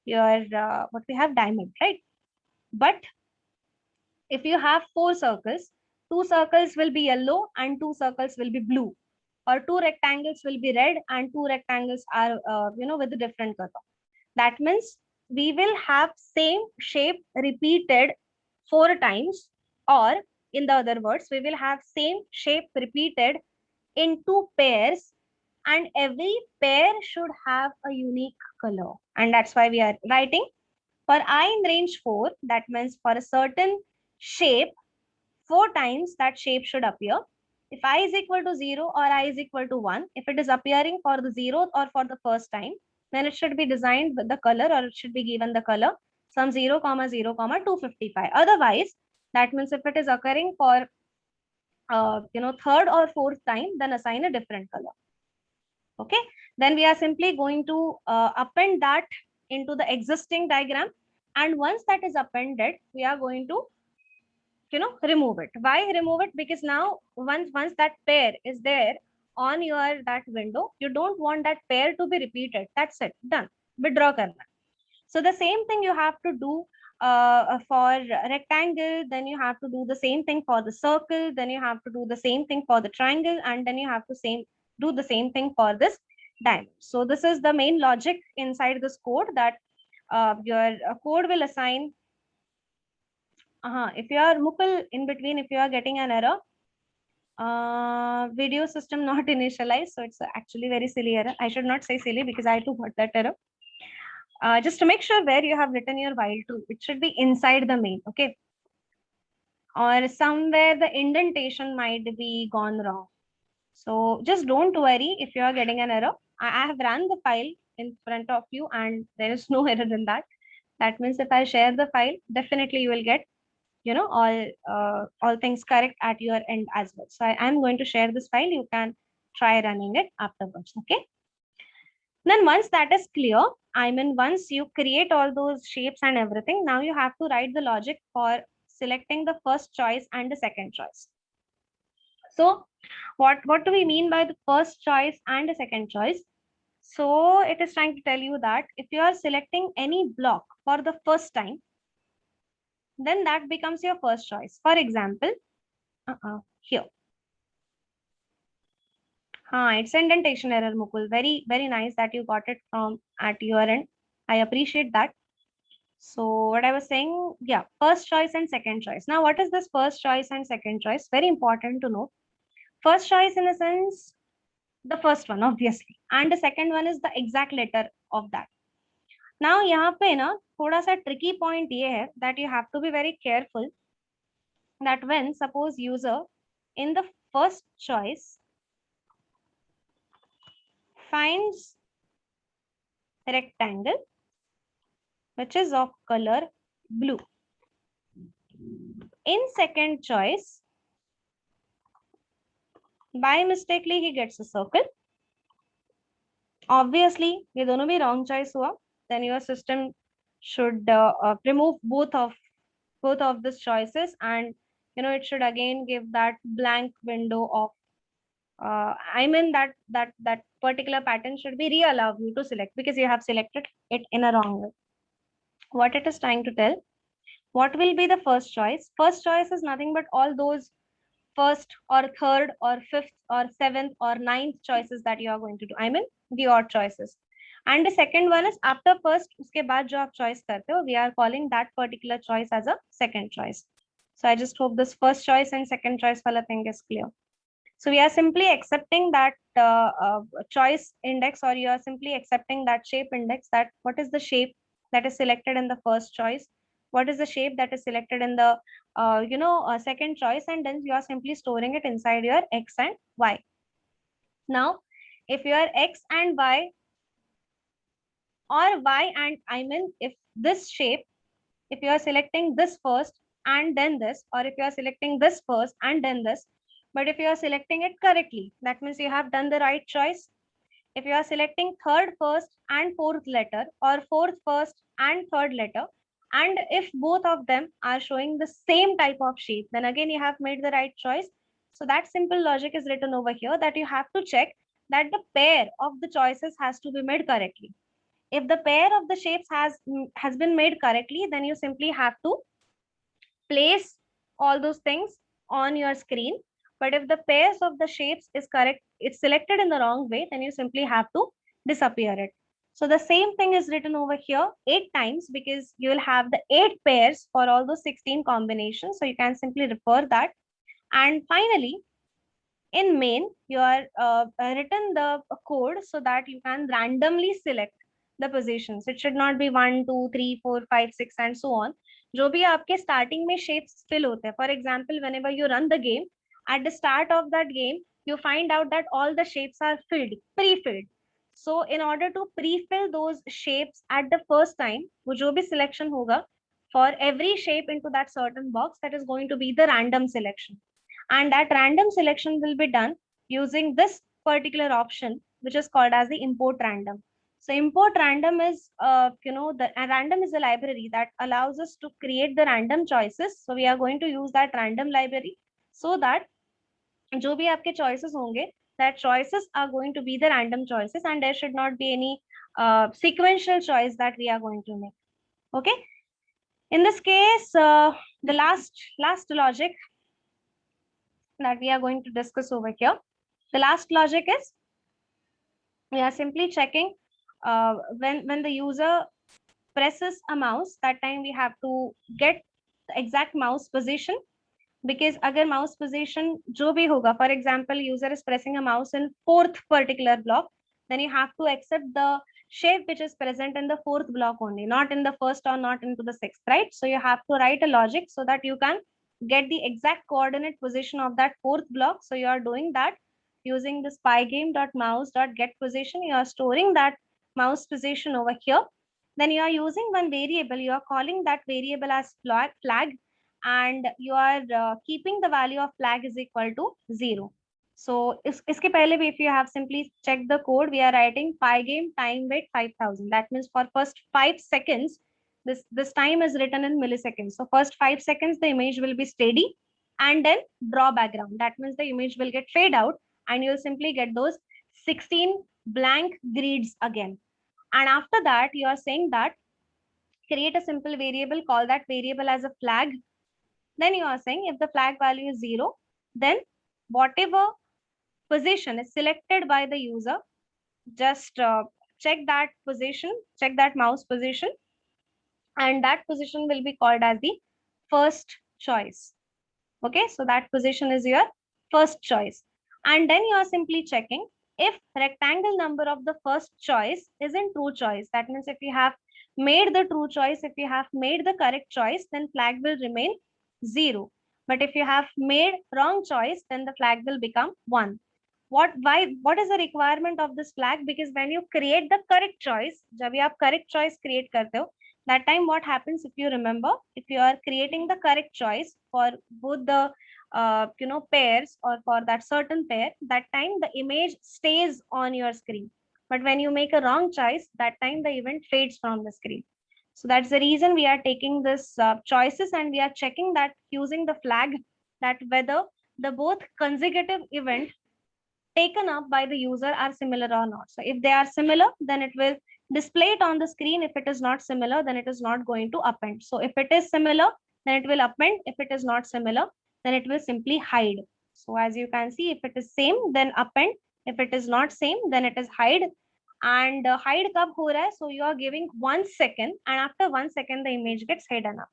S1: your what we have diamond, right? But if you have 4 circles, 2 circles will be yellow and 2 circles will be blue, or 2 rectangles will be red and 2 rectangles are with a different color. That means we will have same shape repeated 4 times, or in the other words, we will have same shape repeated in 2 pairs, and every pair should have a unique color. And that's why we are writing for I in range 4. That means for a certain shape, 4 times that shape should appear. If I is equal to 0 or I is equal to 1, if it is appearing for the 0th or for the first time, then it should be designed with the color, or it should be given the color some 0, 0, 255. Otherwise, that means if it is occurring for third or fourth time, then assign a different color. Okay, then we are simply going to append that into the existing diagram, and once that is appended, we are going to remove it. Why remove it? Because now once that pair is there on your that window, you don't want that pair to be repeated. That's it, done. Withdraw karna. So the same thing you have to do for rectangle, then you have to do the same thing for the circle, then you have to do the same thing for the triangle, and then you have to do the same thing for this diamond. So this is the main logic inside this code, that your code will assign. If you are Mukul in between, if you are getting an error, video system not initialized, so it's actually very silly error. I should not say silly because I too got that error. Just to make sure where you have written your while to, it should be inside the main, okay? Or somewhere the indentation might be gone wrong. So just don't worry if you are getting an error. I have run the file in front of you and there is no error in that. That means if I share the file, definitely you will get all things correct at your end as well. So I am going to share this file. You can try running it afterwards, okay? Then once that is clear, I mean, once you create all those shapes and everything, now you have to write the logic for selecting the first choice and the second choice. So what do we mean by the first choice and the second choice? So it is trying to tell you that if you are selecting any block for the first time, then that becomes your first choice. For example, here. It's indentation error, Mukul. Very, very nice that you got it from at your end. I appreciate that. So what I was saying, yeah, first choice and second choice. Now, what is this first choice and second choice? Very important to know. First choice in a sense, the first one, obviously. And the second one is the exact letter of that. Now, यहाँ पे ना थोड़ा सा tricky point ये है that you have to be very careful that when suppose user in the first choice finds rectangle which is of color blue. In second choice, by mistakenly he gets a circle. Obviously, ये दोनों भी wrong choice हुआ. Then your system should remove both of these choices, and it should again give that blank window of I mean that particular pattern should be re-allowed you to select because you have selected it in a wrong way. What it is trying to tell, what will be the first choice? First choice is nothing but all those first or third or fifth or seventh or ninth choices that you are going to do. I mean the odd choices. And the second one is after first, uske baad jo aap choice karte ho, we are calling that particular choice as a second choice. So I just hope this first choice and second choice wala thing is clear. So we are simply accepting that choice index, or you are simply accepting that shape index, that what is the shape that is selected in the first choice, what is the shape that is selected in the second choice, and then you are simply storing it inside your x and y. Now, if your x and y, or y and I mean if this shape, if you are selecting this first and then this, or if you are selecting this first and then this, but if you are selecting it correctly, that means you have done the right choice. If you are selecting third first and fourth letter, or fourth first and third letter, and if both of them are showing the same type of shape, then again you have made the right choice. So that simple logic is written over here, that you have to check that the pair of the choices has to be made correctly. If the pair of the shapes has been made correctly, then you simply have to place all those things on your screen. But if the pairs of the shapes is correct, it's selected in the wrong way, then you simply have to disappear it. So the same thing is written over here 8 times, because you will have the 8 pairs for all those 16 combinations. So you can simply refer that. And finally, in main, you are written the code so that you can randomly select the positions. It should not be 1 2 3 4 5 6 and so on. जो भी आपके starting में shapes fill होते हैं. For example, whenever you run the game, at the start of that game, you find out that all the shapes are filled, pre-filled. So in order to pre-fill those shapes at the first time, वो जो भी selection होगा, for every shape into that certain box, that is going to be the random selection. And that random selection will be done using this particular option, which is called as the import random. So import random is the random is a library that allows us to create the random choices. So we are going to use that random library so that जो भी आपके choices होंगे, that choices are going to be the random choices, and there should not be any sequential choice that we are going to make. Okay, in this case, the last logic that we are going to discuss over here. The last logic is we are simply checking when the user presses a mouse, that time we have to get the exact mouse position, because agar mouse position jo bhi hoga, for example, user is pressing a mouse in fourth particular block, then you have to accept the shape which is present in the fourth block only, not in the first or not into the sixth, right? So you have to write a logic so that you can get the exact coordinate position of that fourth block. So you are doing that using this pygame.mouse.getPosition. You are storing that mouse position over here. Then you are using one variable, you are calling that variable as flag, and you are keeping the value of flag is equal to 0. So iske pehle bhi, if you have simply checked the code, we are writing pygame time wait 5000. That means for first 5 seconds, this time is written in milliseconds. So first 5 seconds, the image will be steady. and then draw background. That means the image will get fade out and you'll simply get those 16 blank grids again. And after that, you are saying that create a simple variable, call that variable as a flag. Then you are saying if the flag value is 0, then whatever position is selected by the user, just check that position, check that mouse position, and that position will be called as the first choice. Okay, so that position is your first choice. And then you are simply checking if rectangle number of the first choice is in true choice. That means if you have made the true choice, if you have made the correct choice, then flag will remain 0. But if you have made wrong choice, then the flag will become 1. What is the requirement of this flag? Because when you create the correct choice, जब भी आप correct choice create करते हो, that time what happens, if you remember, if you are creating the correct choice for both the pairs or for that certain pair, that time the image stays on your screen. But when you make a wrong choice, that time the event fades from the screen. So that's the reason we are taking this choices, and we are checking that using the flag, that whether the both consecutive event taken up by the user are similar or not. So if they are similar, then it will display it on the screen. If it is not similar, then it is not going to append. So if it is similar, then it will append. If it is not similar, then it will simply hide. So as you can see, if it is same, then append. If it is not same, then it is hide. And hide kab ho raha hai? So you are giving 1 second, and after 1 second, the image gets hidden up.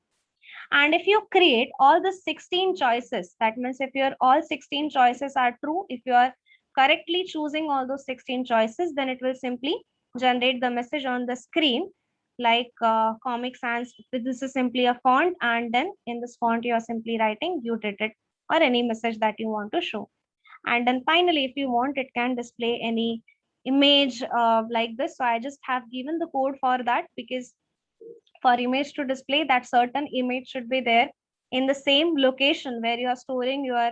S1: And if you create all the 16 choices, that means if your all 16 choices are true, if you are correctly choosing all those 16 choices, then it will simply generate the message on the screen like Comic Sans. This is simply a font, and then in this font you are simply writing you did it, or any message that you want to show. And then finally, if you want, it can display any image like this. So I just have given the code for that, because for image to display, that certain image should be there in the same location where you are storing your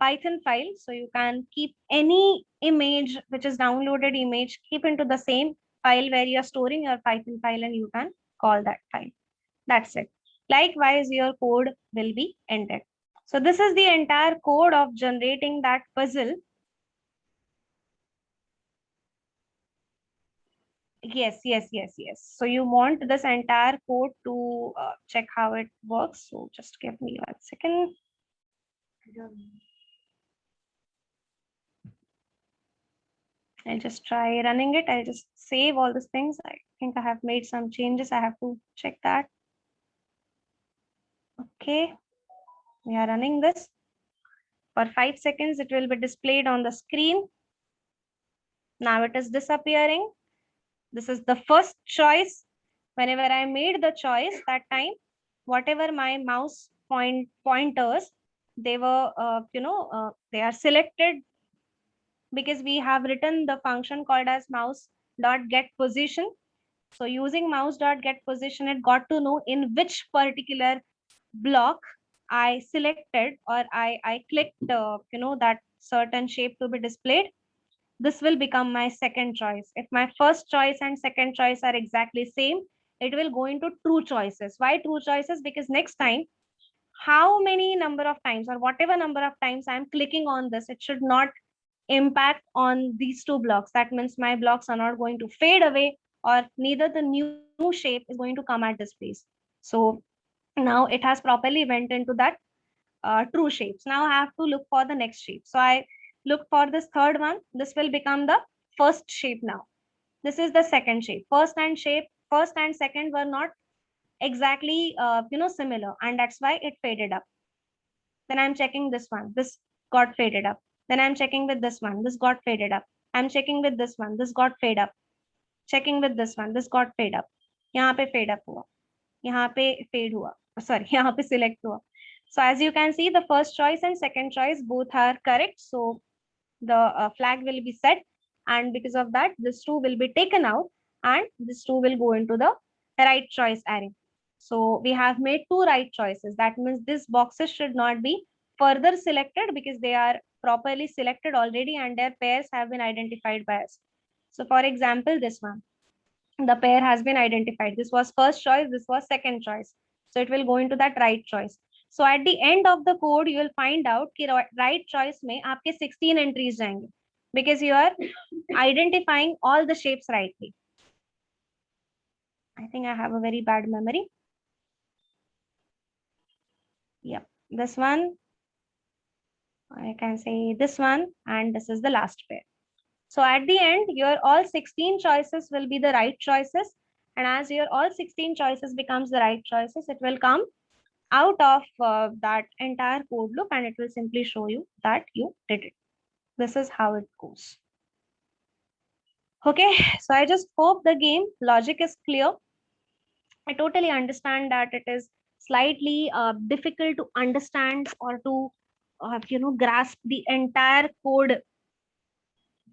S1: Python file. So you can keep any image which is downloaded image, keep into the same file where you are storing your Python file, and you can call that file. That's it. Likewise, your code will be ended. So this is the entire code of generating that puzzle. Yes. So you want this entire code to check how it works. So just give me 1 second. I'll just try running it. I'll just save all these things. I think I have made some changes. I have to check that. Okay. We are running this. For 5 seconds, it will be displayed on the screen. Now it is disappearing. This is the first choice. Whenever I made the choice, that time, whatever my mouse pointers, they were, they are selected, because we have written the function called as mouse dot get position. So using mouse dot get position, it got to know in which particular block I selected, or I clicked, that certain shape to be displayed. This will become my second choice. If my first choice and second choice are exactly same, it will go into true choices. Why true choices? Because next time, how many number of times or whatever number of times I'm clicking on this, it should not impact on these two blocks. That means my blocks are not going to fade away, or neither the new shape is going to come at this place. So now it has properly went into that true shapes. Now I have to look for the next shape. So I look for this third one. This will become the first shape now. This is the second shape. First and second were not exactly similar, and that's why it faded up. Then I'm checking this one. This got faded up. Then I'm checking with this one. This got faded up. I'm checking with this one. This got fade up. Checking with this one. This got fade up. यहाँ पे fade up हुआ. यहाँ पे fade हुआ. Sorry, यहाँ पे select हुआ. So as you can see, the first choice and second choice both are correct. So the flag will be set, and because of that, this 2 will be taken out, and this 2 will go into the right choice array. So we have made 2 right choices. That means these boxes should not be further selected, because they are properly selected already and their pairs have been identified by us. So for example, this one, the pair has been identified. This was first choice, this was second choice. So it will go into that right choice. So at the end of the code, you will find out कि right choice में आपके 16 entries जाएंगे, because you are identifying all the shapes rightly. I think I have a very bad memory. Yeah, this one, I can say this one, and this is the last pair. So at the end, your all 16 choices will be the right choices. And as your all 16 choices becomes the right choices, it will come out of that entire code loop, and it will simply show you that you did it. This is how it goes. Okay, so I just hope the game logic is clear. I totally understand that it is slightly difficult to understand or to grasp the entire code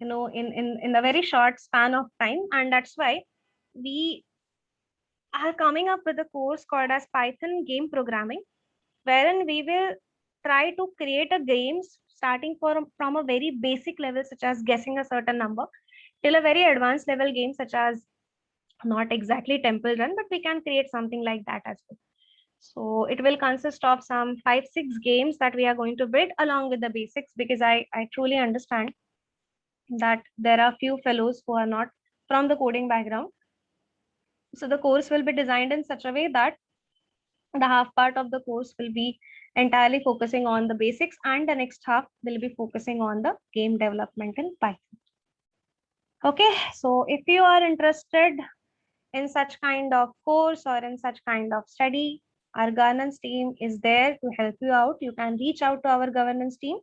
S1: in a very short span of time, and that's why we are coming up with a course called as Python game programming, wherein we will try to create a games starting from a very basic level such as guessing a certain number till a very advanced level game such as not exactly temple run, but we can create something like that as well. So it will consist of some 5 6 games that we are going to build along with the basics, because I truly understand that there are few fellows who are not from the coding background. So the course will be designed in such a way that the half part of the course will be entirely focusing on the basics, and the next half will be focusing on the game development in Python. Okay, so if you are interested in such kind of course or in such kind of study, our governance team is there to help you out. You can reach out to our governance team,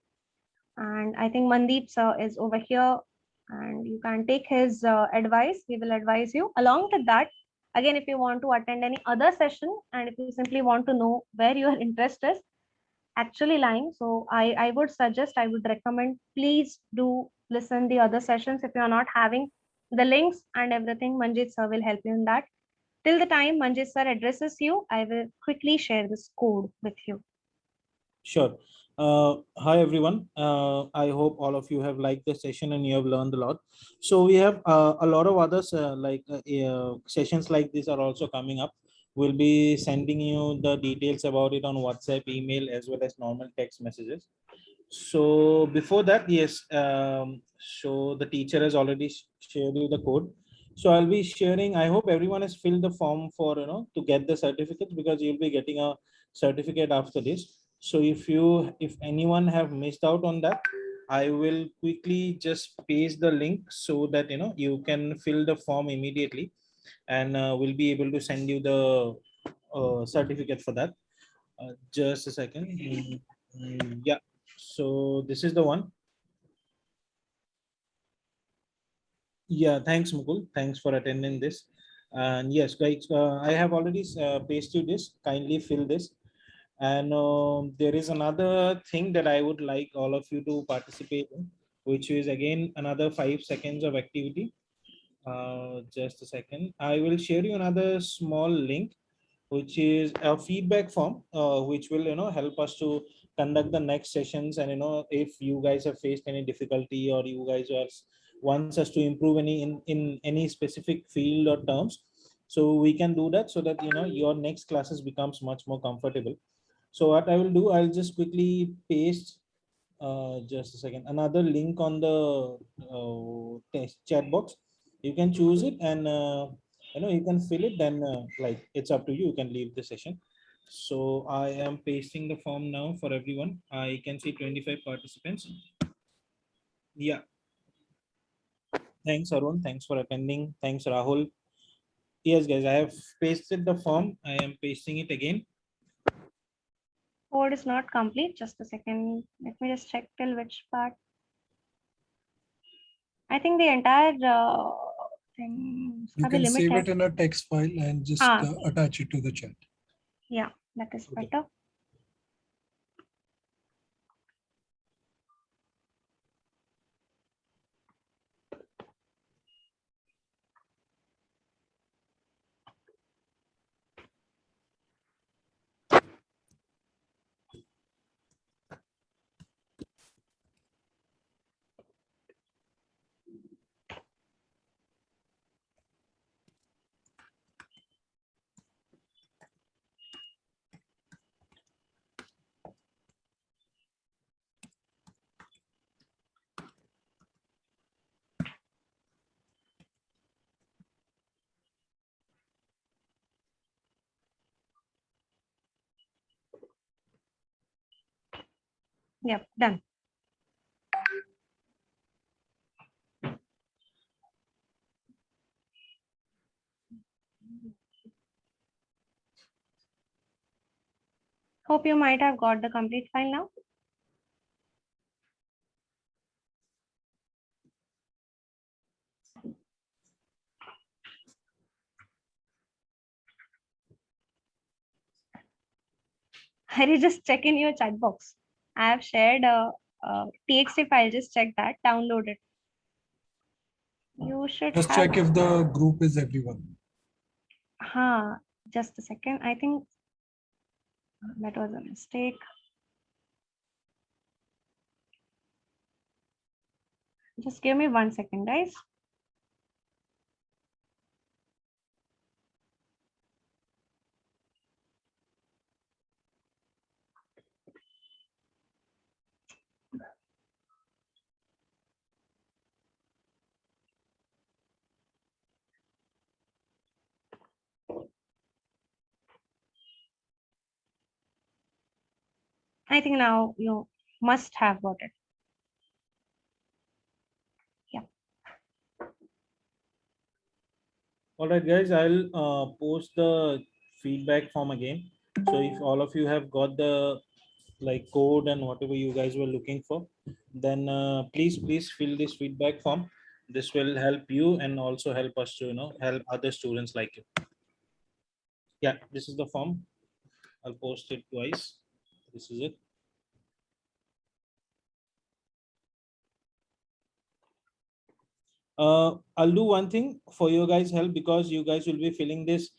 S1: and I think Mandeep sir is over here, and you can take his advice. He will advise you. Along with that, again, if you want to attend any other session, and if you simply want to know where your interest is actually lying, so I would suggest, I would recommend, please do listen the other sessions. If you are not having the links and everything, Manjit sir will help you in that. Till the time Manjit sir addresses you, I will quickly share this code with you.
S2: Sure. Hi everyone. I hope all of you have liked the session and you have learned a lot. So we have a lot of others sessions like this are also coming up. We'll be sending you the details about it on WhatsApp, email, as well as normal text messages. So before that, yes. So the teacher has already shared you the code. So I'll be sharing. I hope everyone has filled the form for to get the certificate, because you'll be getting a certificate after this. So if anyone have missed out on that, I will quickly just paste the link so that you can fill the form immediately, and we'll be able to send you the certificate for that. Just a second. Yeah. So this is the one. Yeah, thanks, Mukul. Thanks for attending this. And yes, guys, I have already pasted this. Kindly fill this. And there is another thing that I would like all of you to participate in, which is again another 5 seconds of activity. Just a second. I will share you another small link, which is a feedback form, which will help us to conduct the next sessions. And if you guys have faced any difficulty, or you guys wants us to improve in any specific field or terms, so we can do that, so that your next classes becomes much more comfortable. So what I will do, I'll just quickly paste just a second another link on the test chat box. You can choose it, and you can fill it. Then like, it's up to you. You can leave the session. So I am pasting the form now for everyone. I can see 25 participants. Yeah, thanks Arun, thanks for attending. Thanks Rahul. Yes guys, I have pasted the form. I am pasting it again.
S1: Code is not complete. Just a second. Let me just check till which part. I think the entire thing.
S3: You
S1: Abhi
S3: can
S1: limit
S3: save
S1: hai.
S3: it in a text file and just attach it to the chat.
S1: Yeah, that is
S2: Okay.
S1: better. Yep, done. Hope you might have got the complete file now. Hari, just check in your chat box. I have shared a TXT file. Just check that. Download it. You should
S3: Just
S1: have.
S3: check if the group is everyone.
S1: Just a second. I think that was a mistake. Just give me 1 second, guys. I think now you must have got it.
S2: All right, guys, I'll post the feedback form again. So if all of you have got the like code and whatever you guys were looking for, then please fill this feedback form. This will help you and also help us to help other students like you. Yeah, this is the form. I'll post it twice. This is it. I'll do one thing for you guys help, because you guys will be filling this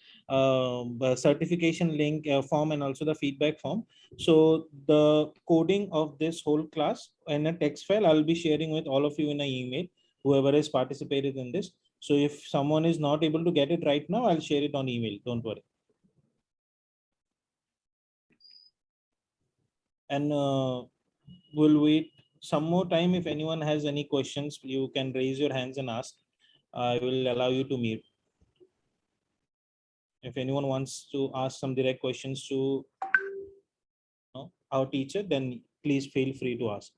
S2: certification link form and also the feedback form. So the coding of this whole class in a text file, I'll be sharing with all of you in an email, whoever has participated in this. So if someone is not able to get it right now, I'll share it on email. Don't worry. And we'll wait some more time. If anyone has any questions, you can raise your hands and ask. I will allow you to mute. If anyone wants to ask some direct questions to our teacher, then please feel free to ask.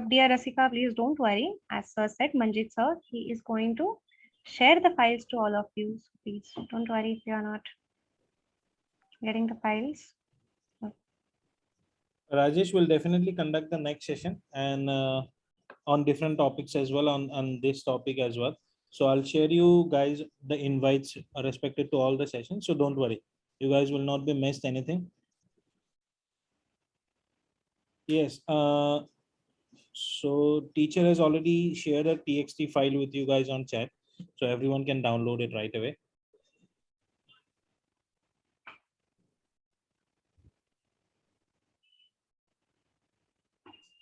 S1: Dear Rasika, please don't worry. As sir said, Manjit sir, he is going to share the files to all of you. So please don't worry if you are not getting the files.
S2: Rajesh will definitely conduct the next session, and on different topics as well, on this topic as well. So I'll share you guys the invites respected to all the sessions. So don't worry, you guys will not be missed anything. Yes. So teacher has already shared a txt file with you guys on chat, so everyone can download it right away.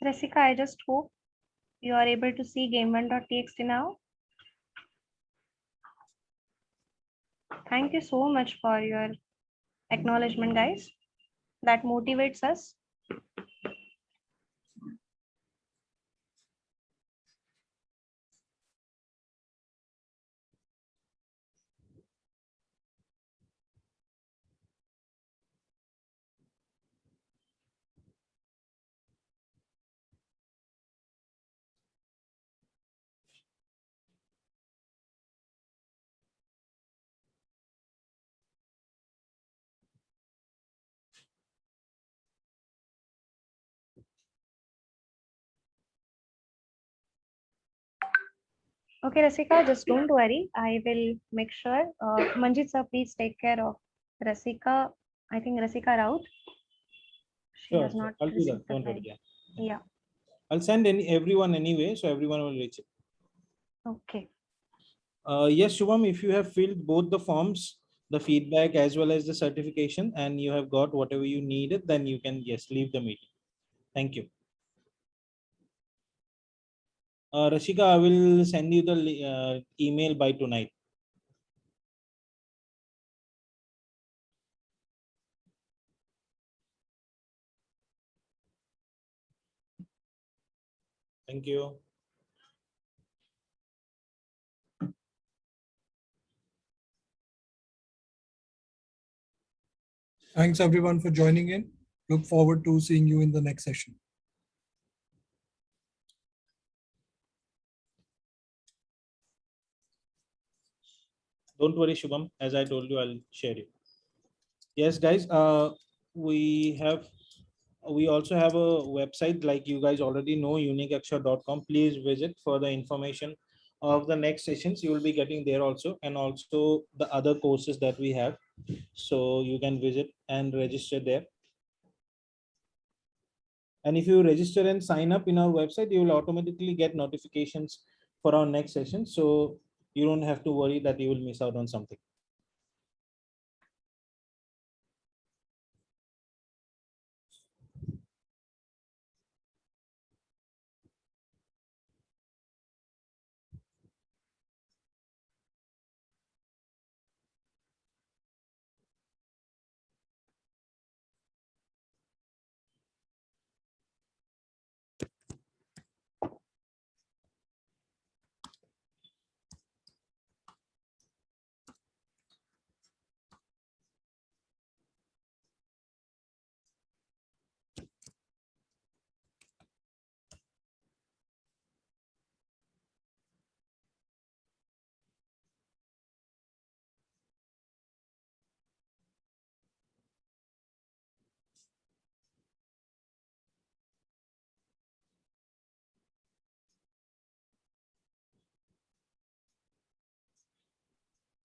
S1: Rasika, I just hope you are able to see game1.txt now. Thank you so much for your acknowledgement, guys. That motivates us. Okay, Rasika, just don't worry. I will make sure. Manjit sir, please take care of Rasika. I think Rasika Raut. She
S2: Sure,
S1: has
S2: sure.
S1: not
S2: I'll do that.
S1: received the
S2: Don't worry.
S1: file.
S2: Yeah.
S1: Yeah.
S2: I'll send everyone anyway, so everyone will reach it.
S1: Okay.
S2: Yes, Shubham, if you have filled both the forms, the feedback as well as the certification, and you have got whatever you needed, then you can, yes, leave the meeting. Thank you. Rashika, I will send you the email by tonight. Thank you.
S3: Thanks everyone for joining in. Look forward to seeing you in the next session.
S2: Don't worry, Shubham. As I told you, I'll share it. Yes, guys. We have we also have a website, like you guys already know, uniqueaksha.com. Please visit for the information of the next sessions. You will be getting there also, and also the other courses that we have. So you can visit and register there. And if you register and sign up in our website, you will automatically get notifications for our next session. So you don't have to worry that you will miss out on something.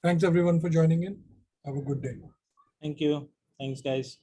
S3: Thanks everyone for joining in. Have a good day.
S2: Thank you. Thanks, guys.